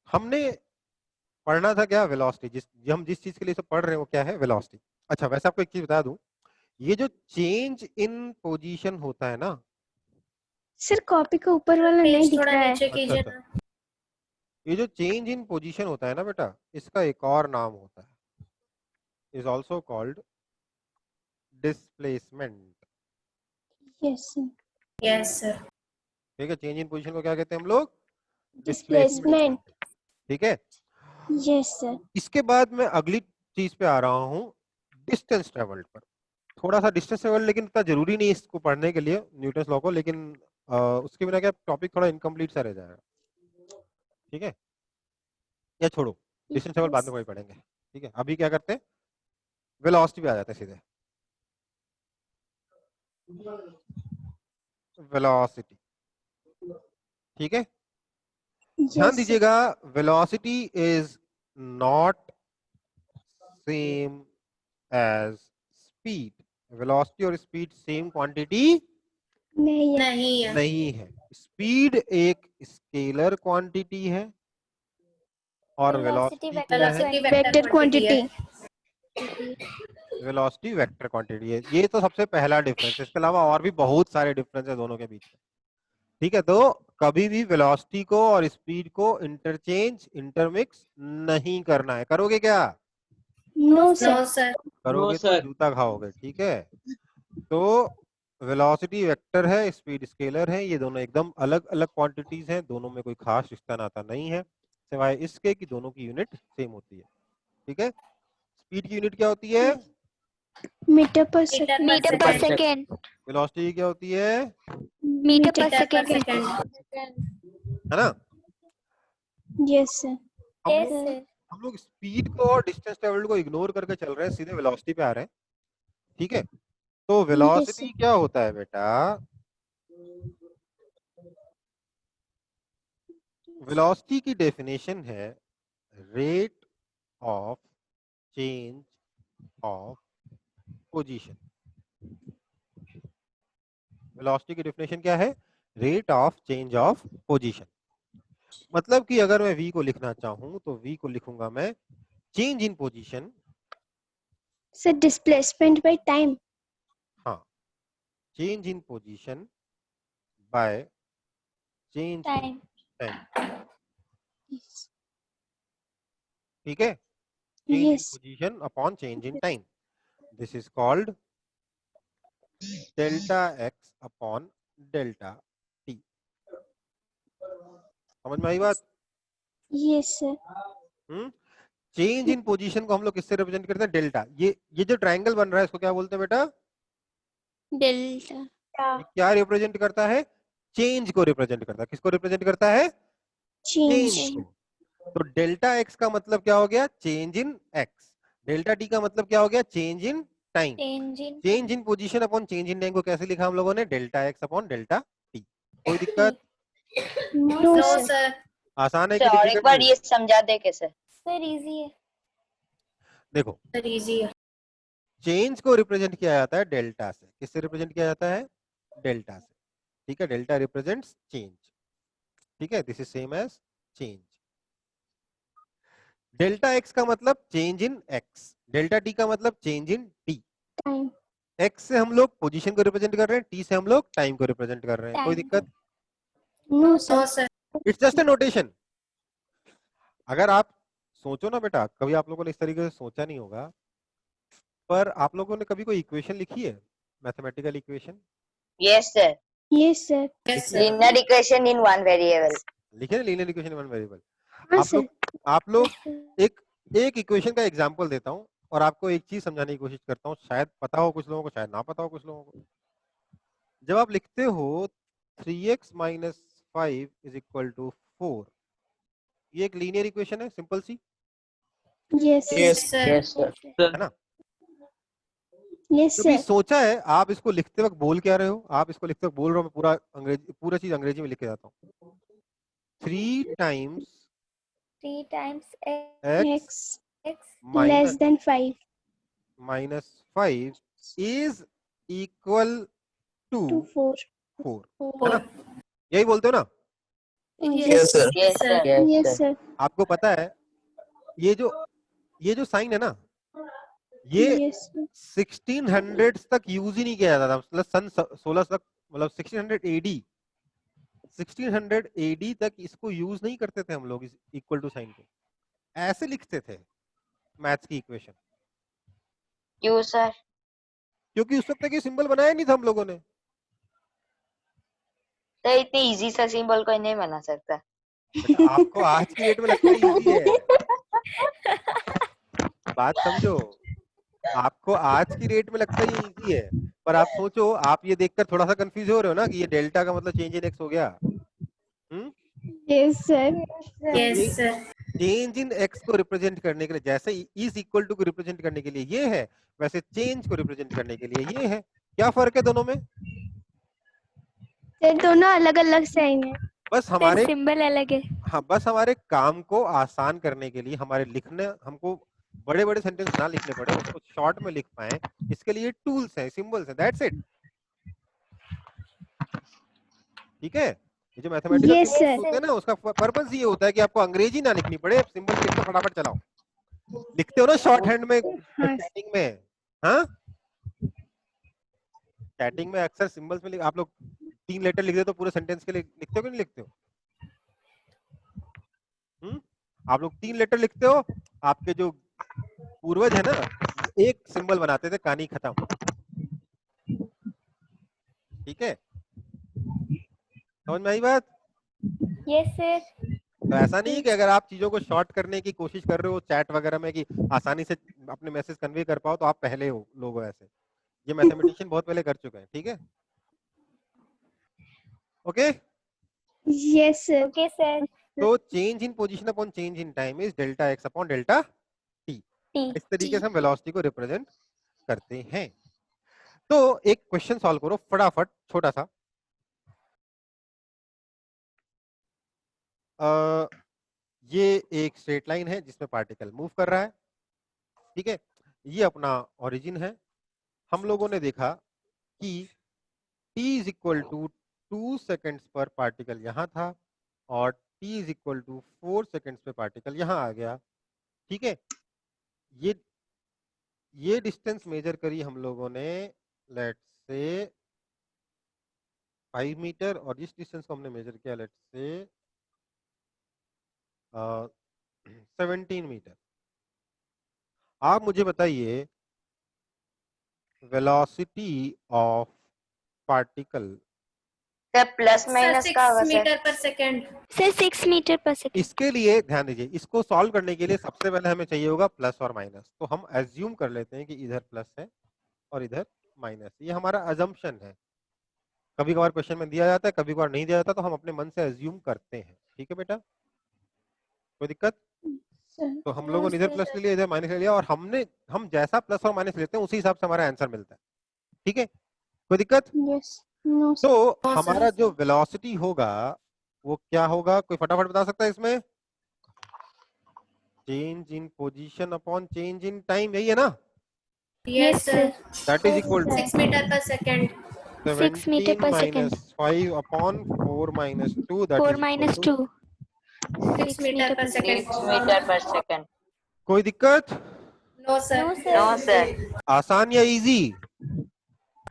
हमने पढ़ना था क्या? वेलोसिटी। हम जिस चीज के लिए सब पढ़ रहे हैं वो क्या है? वेलोसिटी। अच्छा, वैसे आपको एक चीज बता दूं, ये जो चेंज इन पोजीशन होता है ना, सर कॉपी का ऊपर वाला नहीं पेज दिख थोड़ा रहा है। नीचे कीजिए अच्छा, ना। ये जो चेंज इन पोजीशन होता है ना बेटा, इसका एक और नाम होता है, is also called displacement. Yes, sir. Yes, sir. ठीक है, चेंज इन पोजीशन को क्या कहते हैं हम लोग? Displacement. ठीक है। Yes, sir. इसके बाद मैं अगली चीज पे आ रहा हूँ, डिस्टेंस ट्रेवल्ड पर। थोड़ा सा डिस्टेंस ट्रेवल्ड, लेकिन इतना जरूरी नहीं इसको पढ़ने के लिए न्यूटन लॉ को, लेकिन उसके बिना क्या टॉपिक थोड़ा इनकम्प्लीट सा रह जाएगा, ठीक है। या छोड़ो, डिस्टेंस ट्रेवल बाद में कोई पढ़ेंगे, ठीक है। अभी क्या करते हैं, वेलोसिटी पे आ जाते हैं सीधे। वेलोसिटी, ठीक है। ध्यान Yes, sir. दीजिएगा, velocity is not same as speed. Velocity और स्पीड सेम क्वांटिटी नहीं है। नहीं है। नहीं है। स्पीड एक स्केलर क्वांटिटी है और वेलोसिटी क्या है? Velocity Vector quantity. Velocity vector quantity है। ये तो सबसे पहला डिफरेंस है, इसके अलावा और भी बहुत सारे डिफरेंस है दोनों के बीच में, ठीक है। तो कभी भी वेलोसिटी को और स्पीड को इंटरचेंज, इंटरमिक्स नहीं करना है। करोगे क्या? No, sir. No, sir. करोगे तो sir. जूता खाओगे, ठीक है। तो वेलोसिटी वेक्टर है, स्पीड स्केलर है, ये दोनों एकदम अलग अलग क्वांटिटीज हैं, दोनों में कोई खास रिश्ता नाता नहीं है, सिवाय इसके कि दोनों की यूनिट सेम होती है, ठीक है। स्पीड की यूनिट क्या होती है? Meter per second. Meter per second. Velocity की क्या होती है? Meter per Meter per second. second. है ना। Yes, sir. हम लोग स्पीड को और डिस्टेंस ट्रेवल्ड को इग्नोर करके चल रहे हैं, सीधे वेलोसिटी पे आ रहे हैं, ठीक है। तो वेलोसिटी sir. क्या होता है बेटा? वेलोसिटी की डेफिनेशन है rate of change of position. Velocity की डेफिनेशन क्या है? Rate of change of position. मतलब कि अगर मैं v को लिखना चाहूं तो v को लिखूंगा मैं change in position. Sir, displacement by time. हाँ, change in position by change in time, Yes. ठीक है। Change in Yes. Position upon change in time, this is called delta x upon delta t। समझ में आई बात? Yes, sir. Change in position को हम लोग किससे रिप्रेजेंट करते हैं? डेल्टा। ये जो ट्रायंगल बन रहा है इसको क्या बोलते हैं बेटा? Delta. ये क्या रिप्रेजेंट करता है? चेंज को रिप्रेजेंट करता है। किसको रिप्रेजेंट करता है? Change. चेंज को। तो डेल्टा x का मतलब क्या हो गया? Change in x। Delta t का मतलब क्या हो गया? Change in time. Change in position upon change in time को कैसे लिखा हम लोगों ने? Delta x upon delta t। कोई दिक्कत? No, No, sir. sir. आसान है कि सर और एक डिफिकल्ट बार है? ये समझा दे कैसे? Sir, easy है. देखो, Sir, easy है. चेंज को रिप्रेजेंट किया जाता है डेल्टा से। किससे रिप्रेजेंट किया जाता है? डेल्टा से, ठीक है। डेल्टा रिप्रेजेंट्स चेंज, ठीक है। This is same as change. Delta x का मतलब change in x, delta t का मतलब change in t। Time. x से हम लोग पोजीशन को रिप्रेजेंट कर रहे हैं, t से हम लोग टाइम को रिप्रेजेंट कर रहे हैं। कोई Time. दिक्कत? No, sir. No, sir. It's just a notation. अगर आप सोचो ना बेटा, कभी आप लोगों ने इस तरीके से सोचा नहीं होगा, पर आप लोगों ने कभी कोई इक्वेशन लिखी है, mathematical equation Yes, sir. Yes, sir. Yes, sir. Linear equation in one variable. लिखे ना, लीनियर इक्वेशन वन वेरिएबल। हाँ आप सर। लोग एक इक्वेशन का एग्जांपल देता हूं और आपको एक चीज समझाने की कोशिश करता हूं, शायद पता हो कुछ लोगों को, शायद ना पता हो कुछ लोगों को। जब आप लिखते हो 3x minus 5 is equal to 4, ये एक लीनियर इक्वेशन है, सिंपल सी, Yes. Yes, sir. Yes, sir. है ना? Yes, कभी sir. सोचा है आप इसको लिखते वक्त बोल क्या रहे हो? आप इसको लिखते वक्त बोल रहे हो, मैं पूरा चीज अंग्रेजी में लिख के जाता हूँ। 3 times 3 times x x Less than 5 minus 5 is equal to to 4. 4, है 4. ना? यही बोलते हो ना? Yes, sir. Yes, sir. Yes, sir. आपको पता है ये जो साइन है ना, ये Yes, sir. 1600 तक यूज ही नहीं किया जाता था, मतलब सन 16 तक, मतलब 1600 AD तक इसको यूज नहीं करते थे हम लोग, इस इक्वल टू साइन को ऐसे लिखते थे मैथ्स की इक्वेशन, You, sir. क्योंकि उस वक्त तक ये सिंबल बनाया नहीं था हम लोगों ने। तो इतनी इजी सा सिंबल कोई नहीं बना सकता। बेटा, आपको आज की डेट में लगता है इजी है, बात समझो, आपको आज की डेट में लगता है ये इजी है, पर आप सोचो, आप ये देखकर थोड़ा सा कंफ्यूज हो रहे हो ना कि ये डेल्टा का मतलब चेंज इन एक्स हो गया। Yes, sir. Yes, sir. Change in x को रिप्रेजेंट करने के लिए, जैसे इज इक्वल टू को रिप्रेजेंट करने के लिए ये है, वैसे चेंज को रिप्रेजेंट करने के लिए ये है। क्या फर्क है दोनों में? सर दोनों अलग अलग साइन है। बस हमारे सिंबल अलग है। हाँ, बस हमारे काम को आसान करने के लिए, हमारे लिखने, हमको बड़े बड़े सेंटेंस ना लिखने पड़े, उसको शॉर्ट में लिख पाए, इसके लिए टूल्स हैं, सिंबल्स हैं, दैट्स इट। ठीक है? ये जो मैथमेटिकल Yes, सिंबल्स sir. होते हैं ना, उसका पर्पस ये होता है कि आपको अंग्रेजी ना लिखनी पड़े, सिंबल लिखकर फटाफट चलाओ। लिखते हो ना शॉर्ट हैंड में, हाँ। चैटिंग में, हाँ, चैटिंग में अक्सर सिंबल्स में आप लोग 3 लेटर लिख दे तो पूरे सेंटेंस के लिए लिखते हो कि नहीं लिखते हो? आप लोग 3 लेटर लिखते हो, आपके जो पूर्वज है ना, एक सिंबल बनाते थे, कहानी खत्म। ठीक है, समझ में आई बात? Yes sir. तो ऐसा नहीं है कि अगर आप चीजों को शॉर्ट करने की कोशिश कर रहे हो चैट वगैरह में कि आसानी से अपने मैसेज कन्वे कर पाओ, तो आप पहले हो लोग हो ऐसे। ये मैथमेटिशियन बहुत पहले कर चुके हैं। ठीक है, okay. Yes, sir. Okay sir. तो change in position upon change in time is delta x upon delta t. इस तरीके से हम वेलोसिटी को रिप्रेजेंट करते हैं। तो एक क्वेश्चन सॉल्व करो फटाफट, छोटा सा। ये एक स्ट्रेट लाइन है जिसमें पार्टिकल मूव कर रहा है। ठीक है, ये अपना ओरिजिन है। हम लोगों ने देखा कि t is equal to 2 seconds पर पार्टिकल यहाँ था और t is equal to 4 seconds पे पार्टिकल यहाँ आ गया। ठीक है, ये डिस्टेंस मेजर करी हम लोगों ने, लेट्स से 5 मीटर, और जिस डिस्टेंस को हमने मेजर किया लेट्स से 17 मीटर। आप मुझे बताइए velocity of particle sir plus Sir, minus 6 का होगा sir. meter per second. Sir 6 meter per second. इसके लिए ध्यान दीजिए, इसको सॉल्व करने के लिए सबसे पहले हमें चाहिए होगा प्लस और माइनस। तो हम एज्यूम कर लेते हैं कि इधर प्लस है और इधर माइनस, ये हमारा अजम्पशन है। कभी कभार क्वेश्चन में दिया जाता है, कभी कभार नहीं दिया जाता, तो हम अपने मन से एज्यूम करते हैं। ठीक है बेटा, कोई दिक्कत? तो हम लोगों ने इधर प्लस ले लिया, इधर माइनस ले लिया, और हम जैसा प्लस और माइनस लेते हैं उसी हिसाब से हमारा आंसर मिलता है। ठीक है, कोई दिक्कत? Yes. No, sir. तो sir. हमारा जो वेलोसिटी होगा वो क्या होगा, कोई फटाफट बता सकता है इसमें? Change in position upon change in time, यही है ना? Yes, sir. That is equal to 6 meter per second. 6 meter 17 per second. minus 5 upon 4 minus 2, that 4 is equal minus to 2। 6 meter per second. 6 meter per second. कोई दिक्कत? No, sir. No sir. आसान या इजी?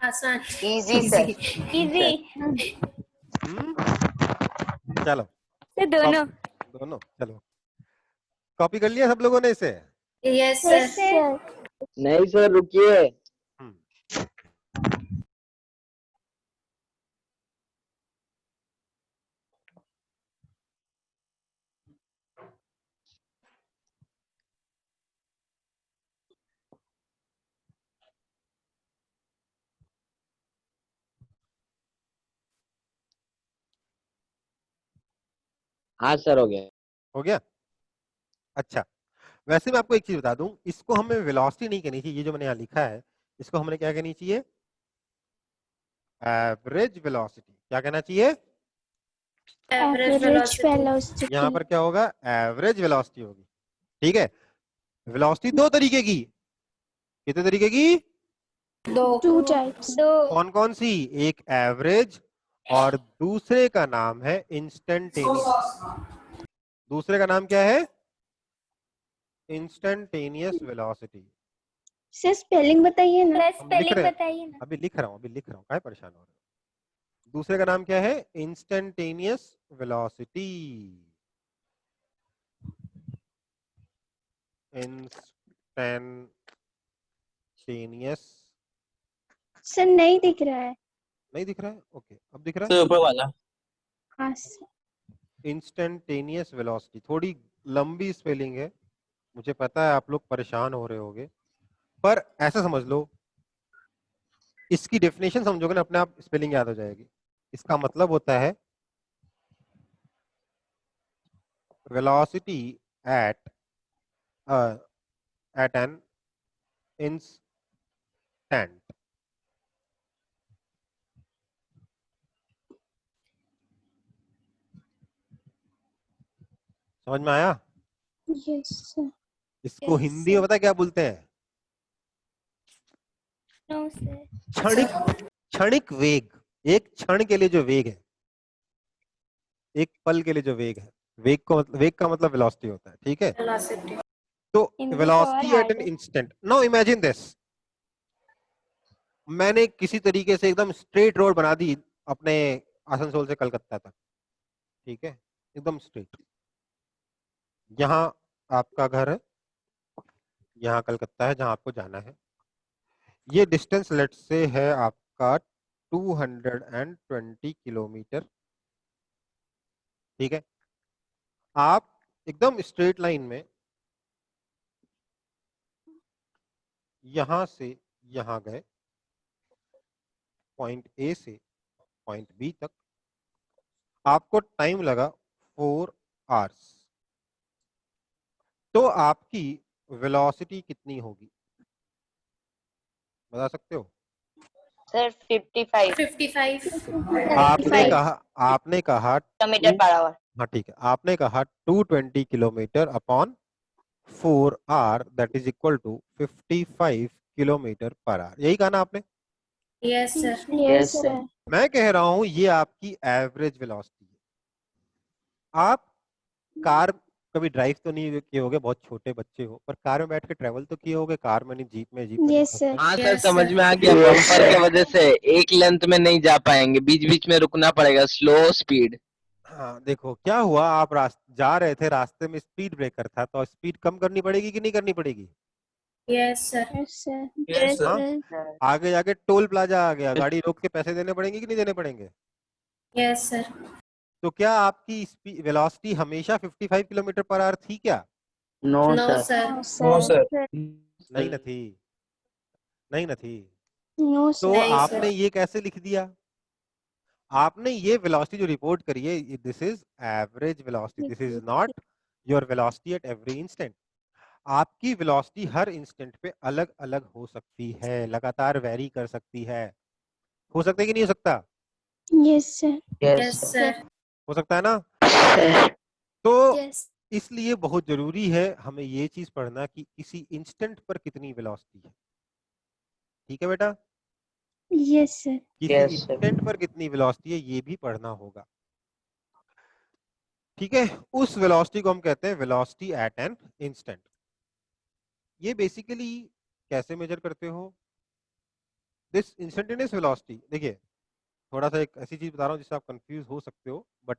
आसान. Easy sir. इजी। चलो दोनों। दोनों, चलो कॉपी कर लिया सब लोगों ने इसे? Yes, sir. नहीं सर रुकिए। हम्म, हाँ सर हो गया। हो गया। अच्छा, वैसे मैं आपको एक चीज बता दूं, इसको हमें वेलोसिटी नहीं कहनी चाहिए, ये जो मैंने यहाँ लिखा है इसको हमने क्या कहनी चाहिए? Average velocity. क्या कहना चाहिए? Average average velocity. वेलोसिटी। यहाँ पर क्या होगा? एवरेज वेलोसिटी होगी। ठीक है, वेलोसिटी दो तरीके की। कितने तरीके की? Two types. कौन कौन सी? एक एवरेज और दूसरे का नाम है इंस्टेंटेनियस। दूसरे का नाम क्या है? Instantaneous velocity. सर स्पेलिंग बताइए ना। हम लिख रहे हैं, अभी लिख रहा हूँ काहे परेशान हो रहे हो? दूसरे का नाम क्या है? Instantaneous velocity. इंस्टेंटेनियस। सर नहीं दिख रहा है। नहीं दिख रहा है? ओके, अब दिख रहा है? ऊपर वाला। हाँ सर। इंस्टेंटेनियस वेलोसिटी थोड़ी लंबी स्पेलिंग है, मुझे पता है आप लोग परेशान हो रहे होगे, पर ऐसा समझ लो, इसकी डेफिनेशन समझोगे ना अपने आप स्पेलिंग याद हो जाएगी। इसका मतलब होता है वेलोसिटी एट एन इंस्टेंट। समझ में आया? Yes sir. इसको हिंदी में पता है क्या बोलते हैं? No sir. क्षणिक, क्षणिक वेग। एक क्षण के लिए जो वेग है, एक पल के लिए जो वेग है, वेग का मतलब वेलोसिटी होता है। ठीक है, Velocity. तो हिंदी तो और वेलोसिटी एट hard एन है। इंस्टेंट। नाउ इमेजिन दिस, मैंने किसी तरीके से एकदम स्ट्रेट रोड बना दी अपने आसनसोल से कलकत्ता तक। ठीक है, एकदम स्ट्रेट। यहाँ आपका घर है, यहाँ कलकत्ता है जहां आपको जाना है। ये डिस्टेंस लेट से है आपका 220 किलोमीटर। ठीक है, आप एकदम स्ट्रेट लाइन में यहां से यहां गए, पॉइंट ए से पॉइंट बी तक, आपको टाइम लगा 4 आवर्स। तो आपकी वेलोसिटी कितनी होगी, बता सकते हो? सर 55 55. आपने कहा किलोमीटर पर आवर। हाँ ठीक है, आपने कहा 220 kilometer upon 4 hour, that is equal to 55 kilometer per hour. यही कहा ना आपने? Yes, sir. Yes sir. मैं कह रहा हूं ये आपकी एवरेज वेलोसिटी है। आप कार कभी ड्राइव तो नहीं किए होगे, बहुत छोटे बच्चे हो, पर कार में बैठ के ट्रेवल तो किए होगे, कार में नहीं, जीप में नहीं, यस बस सर। में। हाँ सर Yes, समझ sir. में आ गया। बम्पर के वजह से एक लेंथ में नहीं जा पाएंगे, बीच बीच में रुकना पड़ेगा, स्लो स्पीड। हाँ देखो क्या हुआ, आप जा रहे थे, रास्ते में स्पीड ब्रेकर था, तो स्पीड कम करनी पड़ेगी कि नहीं करनी पड़ेगी? Yes, sir. Yes sir. Yes हाँ, सर। आगे जाके टोल प्लाजा आ गया, गाड़ी रोक के पैसे देने पड़ेंगे कि नहीं देने पड़ेंगे? Yes, sir. तो क्या आपकी वेलोसिटी हमेशा 55 किलोमीटर पर आवर थी क्या? No No, sir. No sir. नहीं न थी, नहीं न थी। नो तो सर। नहीं, आपने sir. ये कैसे लिख दिया? आपने ये वेलोसिटी जो रिपोर्ट करी है, this is average velocity, this is not your velocity at every instant. आपकी वेलोसिटी हर इंस्टेंट पे अलग अलग हो सकती है, लगातार वेरी कर सकती है। हो सकता है कि नहीं हो सकता? Yes sir. Yes, sir. हो सकता है ना? तो यस। इसलिए बहुत जरूरी है हमें ये चीज पढ़ना कि किसी इंस्टेंट पर कितनी वेलोसिटी है। ठीक है बेटा, यस सर। किसी इंस्टेंट पर कितनी वेलोसिटी है ये भी पढ़ना होगा। ठीक है, उस वेलोसिटी को हम कहते हैं वेलोसिटी एट एन इंस्टेंट। ये बेसिकली कैसे मेजर करते हो? दिस इंस्टेंटेनियस वेलोसिटी, देखिए थोड़ा सा एक ऐसी चीज बता रहा हूँ जिससे आप कंफ्यूज हो सकते हो, बट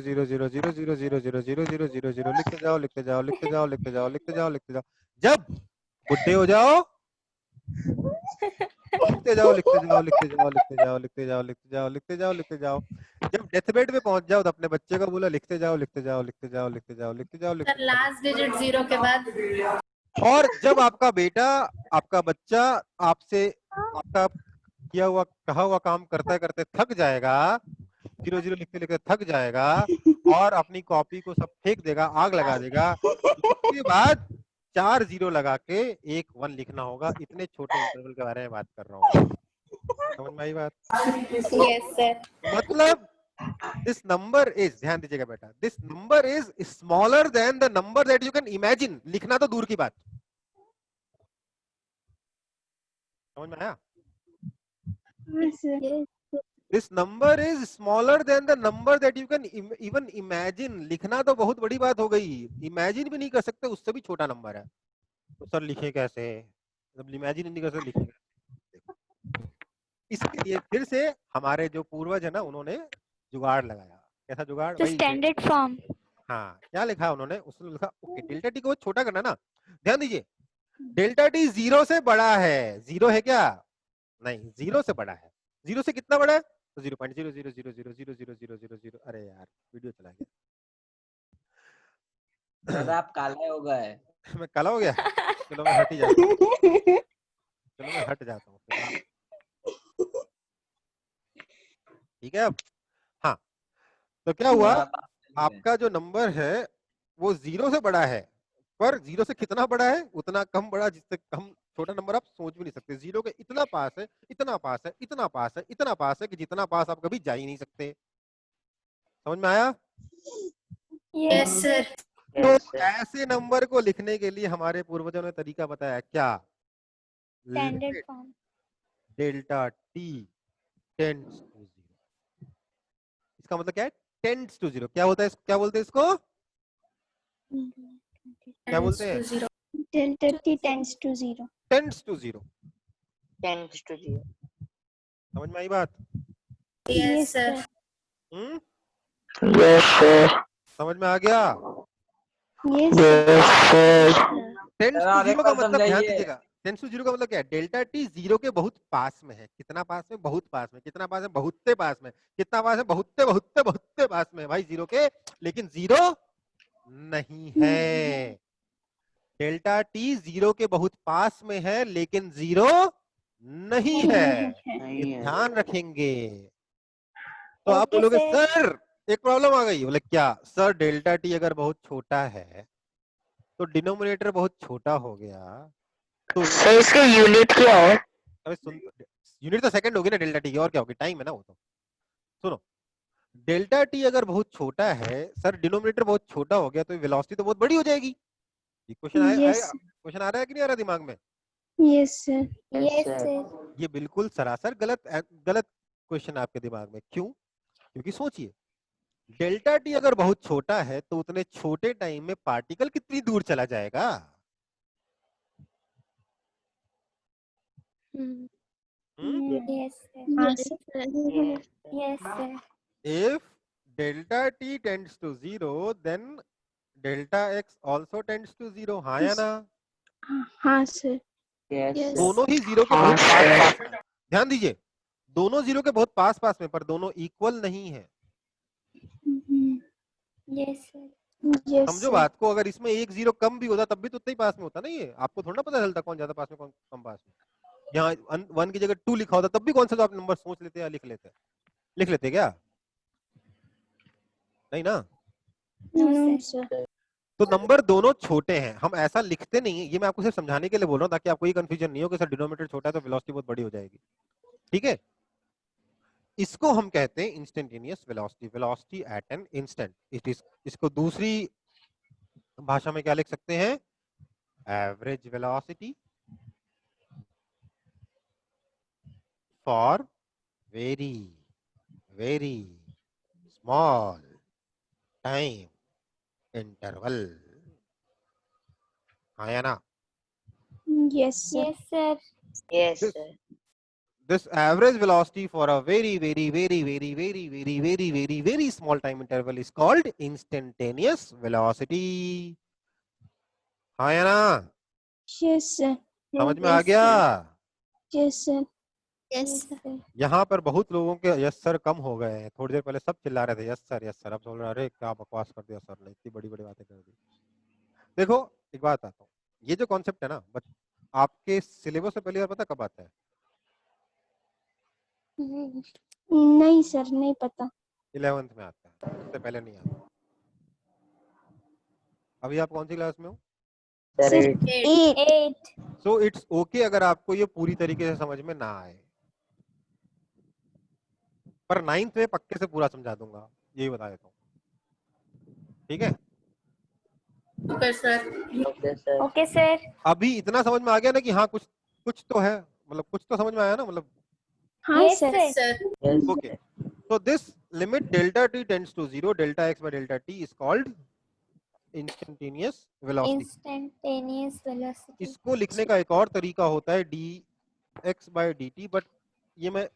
0 0 0 0 0 0 0 0 0 0 0 लिखते जाओ लिखते जाओ लिखते जाओ लिखते जाओ लिखते जाओ लिखते जाओ। जब बुढ़े हो जाओ लिखते जाओ लिखते जाओ लिखते जाओ लिखते जाओ लिखते जाओ लिखते जाओ लिखते जाओ लिखते जाओ। जब डेथ बेड पे पहुंच जाओ तो अपने बच्चे को बोला लिखते जाओ लिखते जाओ लिखते जाओ लिखते जाओ लिखते जाओ लिखते सर लास्ट डिजिट 0 के बाद और जब आपका बेटा आपका बच्चा आपसे आपका किया हुआ कहा हुआ काम करते करते थक जाएगा, 0 0 लिखते लिखते थक जाएगा और अपनी कॉपी को सब फेंक देगा, आग लगा देगा, उसके बाद 4 0 लगा के 1 1 लिखना होगा। इतने छोटे इंटरवल के बारे में बात कर रहा हूँ, समझ में आई बात? Yes sir. मतलब दिस नंबर इज, ध्यान दीजिएगा बेटा, this number is smaller than the number that you can imagine. लिखना तो दूर की बात, समझ में आया? This number is smaller than the number that you can even imagine. लिखना तो बहुत बड़ी बात हो गई, इमेजिन भी नहीं कर सकते, उससे भी छोटा नंबर है। तो सर लिखे कैसे? जब इमेजिन नहीं कर सकते लिखे कैसे? इसके लिए फिर से हमारे जो पूर्वज है ना, उन्होंने जुगाड़ लगाया। कैसा जुगाड़? तो वही स्टैंडर्ड फॉर्म। हाँ, क्या लिखा उन्होंने? उसने लिखा ओके डेल्टा टी को छोटा करना ना। ध्यान दीजिए, डेल्टा टी 0 से बड़ा है। 0 है क्या? नहीं, 0 से बड़ा है। 0 से कितना बड़ा है? तो 0.000000000। अरे यार वीडियो चला गया। सर आप काले हो गए। मैं काला हो गया? चलो मैं हट ही जाता हूँ। चलो मैं हट जाता हूँ फिर आप। ठीक है अब? हाँ, तो क्या हुआ? आपका जो नंबर है वो 0 से बड़ा है, पर 0 से कितना बड़ा है? उतना कम बड़ा जिससे कम छोटा नंबर आप सोच भी नहीं सकते। 0 के इतना पास है, इतना पास है, इतना पास है, इतना पास है कि जितना पास आप कभी जा ही नहीं सकते। समझ में आया? Yes sir. तो ऐसे नंबर को लिखने के लिए हमारे पूर्वजों ने तरीका बताया, क्या? Standard form. Delta T tends to 0। इसका मतलब क्या है? Tends to 0। क्या होता है? क्या बोलते हैं इसको? क्या बोलते हैं? Delta T tends to 0। Tends to 0। 10 to 0. समझ में आई बात? Yes sir. Yes, sir. समझ में आ गया? Yes Yes, sir. Tends sir, to और एक 0 का बार मतलब ध्यान समझाइए। दीजिएगा, टेंड्स टू 0 का मतलब क्या है? डेल्टा टी 0 के बहुत पास में है। कितना पास में? बहुत पास में। कितना पास है? बहुते पास में। कितना पास है? बहुते बहुते बहुते पास में भाई 0 के, लेकिन 0 नहीं है। डेल्टा टी 0 के बहुत पास में है लेकिन 0 नहीं है। ये ध्यान रखेंगे। तो आप बोलोगे सर एक प्रॉब्लम आ गई। बोले क्या? सर डेल्टा टी अगर बहुत छोटा है तो डिनोमिनेटर बहुत छोटा हो गया, तो सर इसका यूनिट क्या है? अबे सुन, यूनिट तो सेकंड होगी ना डेल्टा टी की, और क्या होगी? टाइम है ना वो तो। सुनो, डेल्टा टी अगर बहुत छोटा है सर, डिनोमिनेटर बहुत छोटा हो गया, तो वेलोसिटी तो बहुत बड़ी हो जाएगी। ये क्वेश्चन आ रहा है कि नहीं आ रहा दिमाग में? Yes sir. Yes, sir. ये बिल्कुल सरासर गलत क्वेश्चन आपके दिमाग में। क्यों? क्योंकि सोचिए, डेल्टा टी अगर बहुत छोटा है तो उतने छोटे टाइम में पार्टिकल कितनी दूर चला जाएगा? Yes Yes, yes sir. If delta t tends to 0, then delta x also tends to 0. हाँ या ना? हाँ सर। Yes, sir. दोनों ही 0 के बहुत पास में। ध्यान दीजिए, दोनों 0 के बहुत पास में, पर दोनों इक्वल नहीं है। Yes sir. समझो बात को, अगर इसमें एक 0 कम भी होता तब भी तो उतना ही पास में होता ना। ये आपको थोड़ा ना पता चलता कौन ज्यादा पास में कौन कम पास में। यहाँ 1 की जगह 2 लिखा होता तब भी कौन सा तो आप नंबर सोच लेते या लिख लेते क्या? नहीं ना। No sir. तो नंबर दोनों छोटे हैं, हम ऐसा लिखते नहीं है। ये मैं आपको सिर्फ समझाने के लिए बोल रहा हूँ ताकि आपको ये कंफ्यूजन नहीं हो कि सर डिनोमिनेटर छोटा है तो वेलोसिटी बहुत बड़ी हो जाएगी। ठीक है, इसको हम कहते हैं instantaneous velocity. Velocity at an instant. It is, इसको दूसरी भाषा में क्या लिख सकते हैं? Average velocity for very very small time interval. हाँ या ना? Yes sir. Yes, This- sir. This average velocity for a very small time interval is called instantaneous velocity. हाँ या ना? Yes sir. समझ में आ गया? Yes sir. Yes sir. यहाँ पर बहुत लोगों के यस सर कम हो गए हैं। थोड़ी देर पहले सब चिल्ला रहे थे यस सर यस सर, अब बोल रहे अरे क्या बकवास कर दिया सर ने, इतनी बड़ी बड़ी बातें कर दी। देखो एक बात आता हूँ, ये जो कॉन्सेप्ट है ना आपके सिलेबस से पहली बार पता कब आता है? नहीं सर, नहीं पता। 11th में आता है, उससे पहले नहीं आता। अभी आप कौन सी क्लास में हो? Sir, 8। सो इट्स ओके अगर आपको ये पूरी तरीके से समझ में ना आए, पर 9th में पक्के से पूरा समझा दूंगा, यही बता देता हूँ। ठीक है, okay sir. okay, sir. Okay sir. अभी इतना समझ में आ गया ना कि हाँ कुछ तो है, मतलब कुछ तो समझ में आया ना, मतलब हाँ sir. Sir. Yes, okay. So this limit delta t tends to 0, delta x by delta t is called instantaneous velocity. Instantaneous velocity. इसको लिखने का एक और तरीका होता है dx by dt, बट ये मैं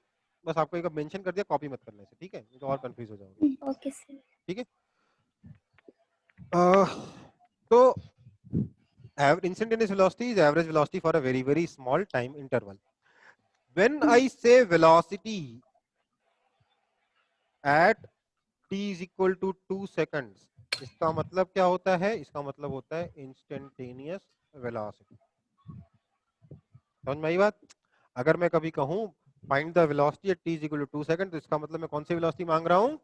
बस आपको एक मेंशन कर दिया, कॉपी मत करने से, ठीक है, नहीं तो और कंफ्यूज हो जाओगे। Okay sir. ठीक है। तो instantaneous velocity is average velocity for a very small time interval. When I say velocity at t is equal to 2 seconds, इसका मतलब क्या होता है? इसका मतलब होता है instantaneous velocity. समझ में आई बात? अगर मैं कभी कहूं find the velocity at t is equal to 2 seconds, तो इसका मतलब मैं कौन सी वेलोसिटी मांग रहा हूं?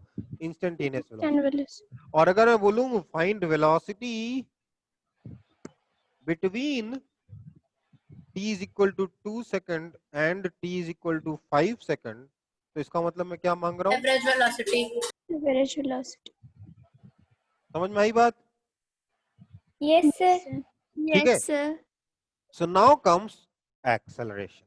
Instantaneous velocity. और अगर मैं बोलूं find velocity between t is equal to 2 second and t is equal to 5 second, तो इसका मतलब मैं क्या मांग रहा हूं? Average velocity. Average velocity. समझ में आई बात? Yes sir. ठीक है। Yes sir. So now comes acceleration.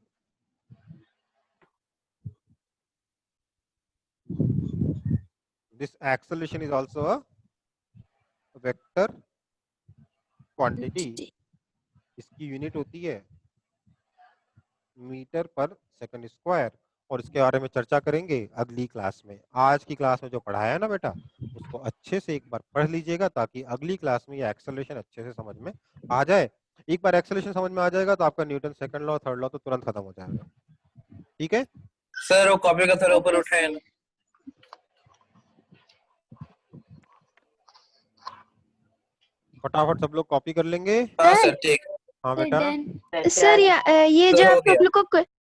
This acceleration is also a vector quantity. इसकी यूनिट होती है मीटर पर सेकंड स्क्वायर, और इसके बारे में चर्चा करेंगे अगली क्लास में। आज की क्लास में जो पढ़ाया ना बेटा, उसको अच्छे से एक बार पढ़ लीजिएगा, ताकि अगली क्लास में ये एक्सेलरेशन अच्छे से समझ में आ जाए। एक बार एक्सेलरेशन समझ में आ जाएगा तो आपका Newton second law, third law तो तुरंत खत्म हो जाएगा। ठीक है सर, वो कॉपी का थोड़ा ऊपर उठाए ना। फटाफट सब लोग कॉपी कर लेंगे। हाँ सर, ठीक। हाँ बेटा, सर ये जो हो आप गया। लोग को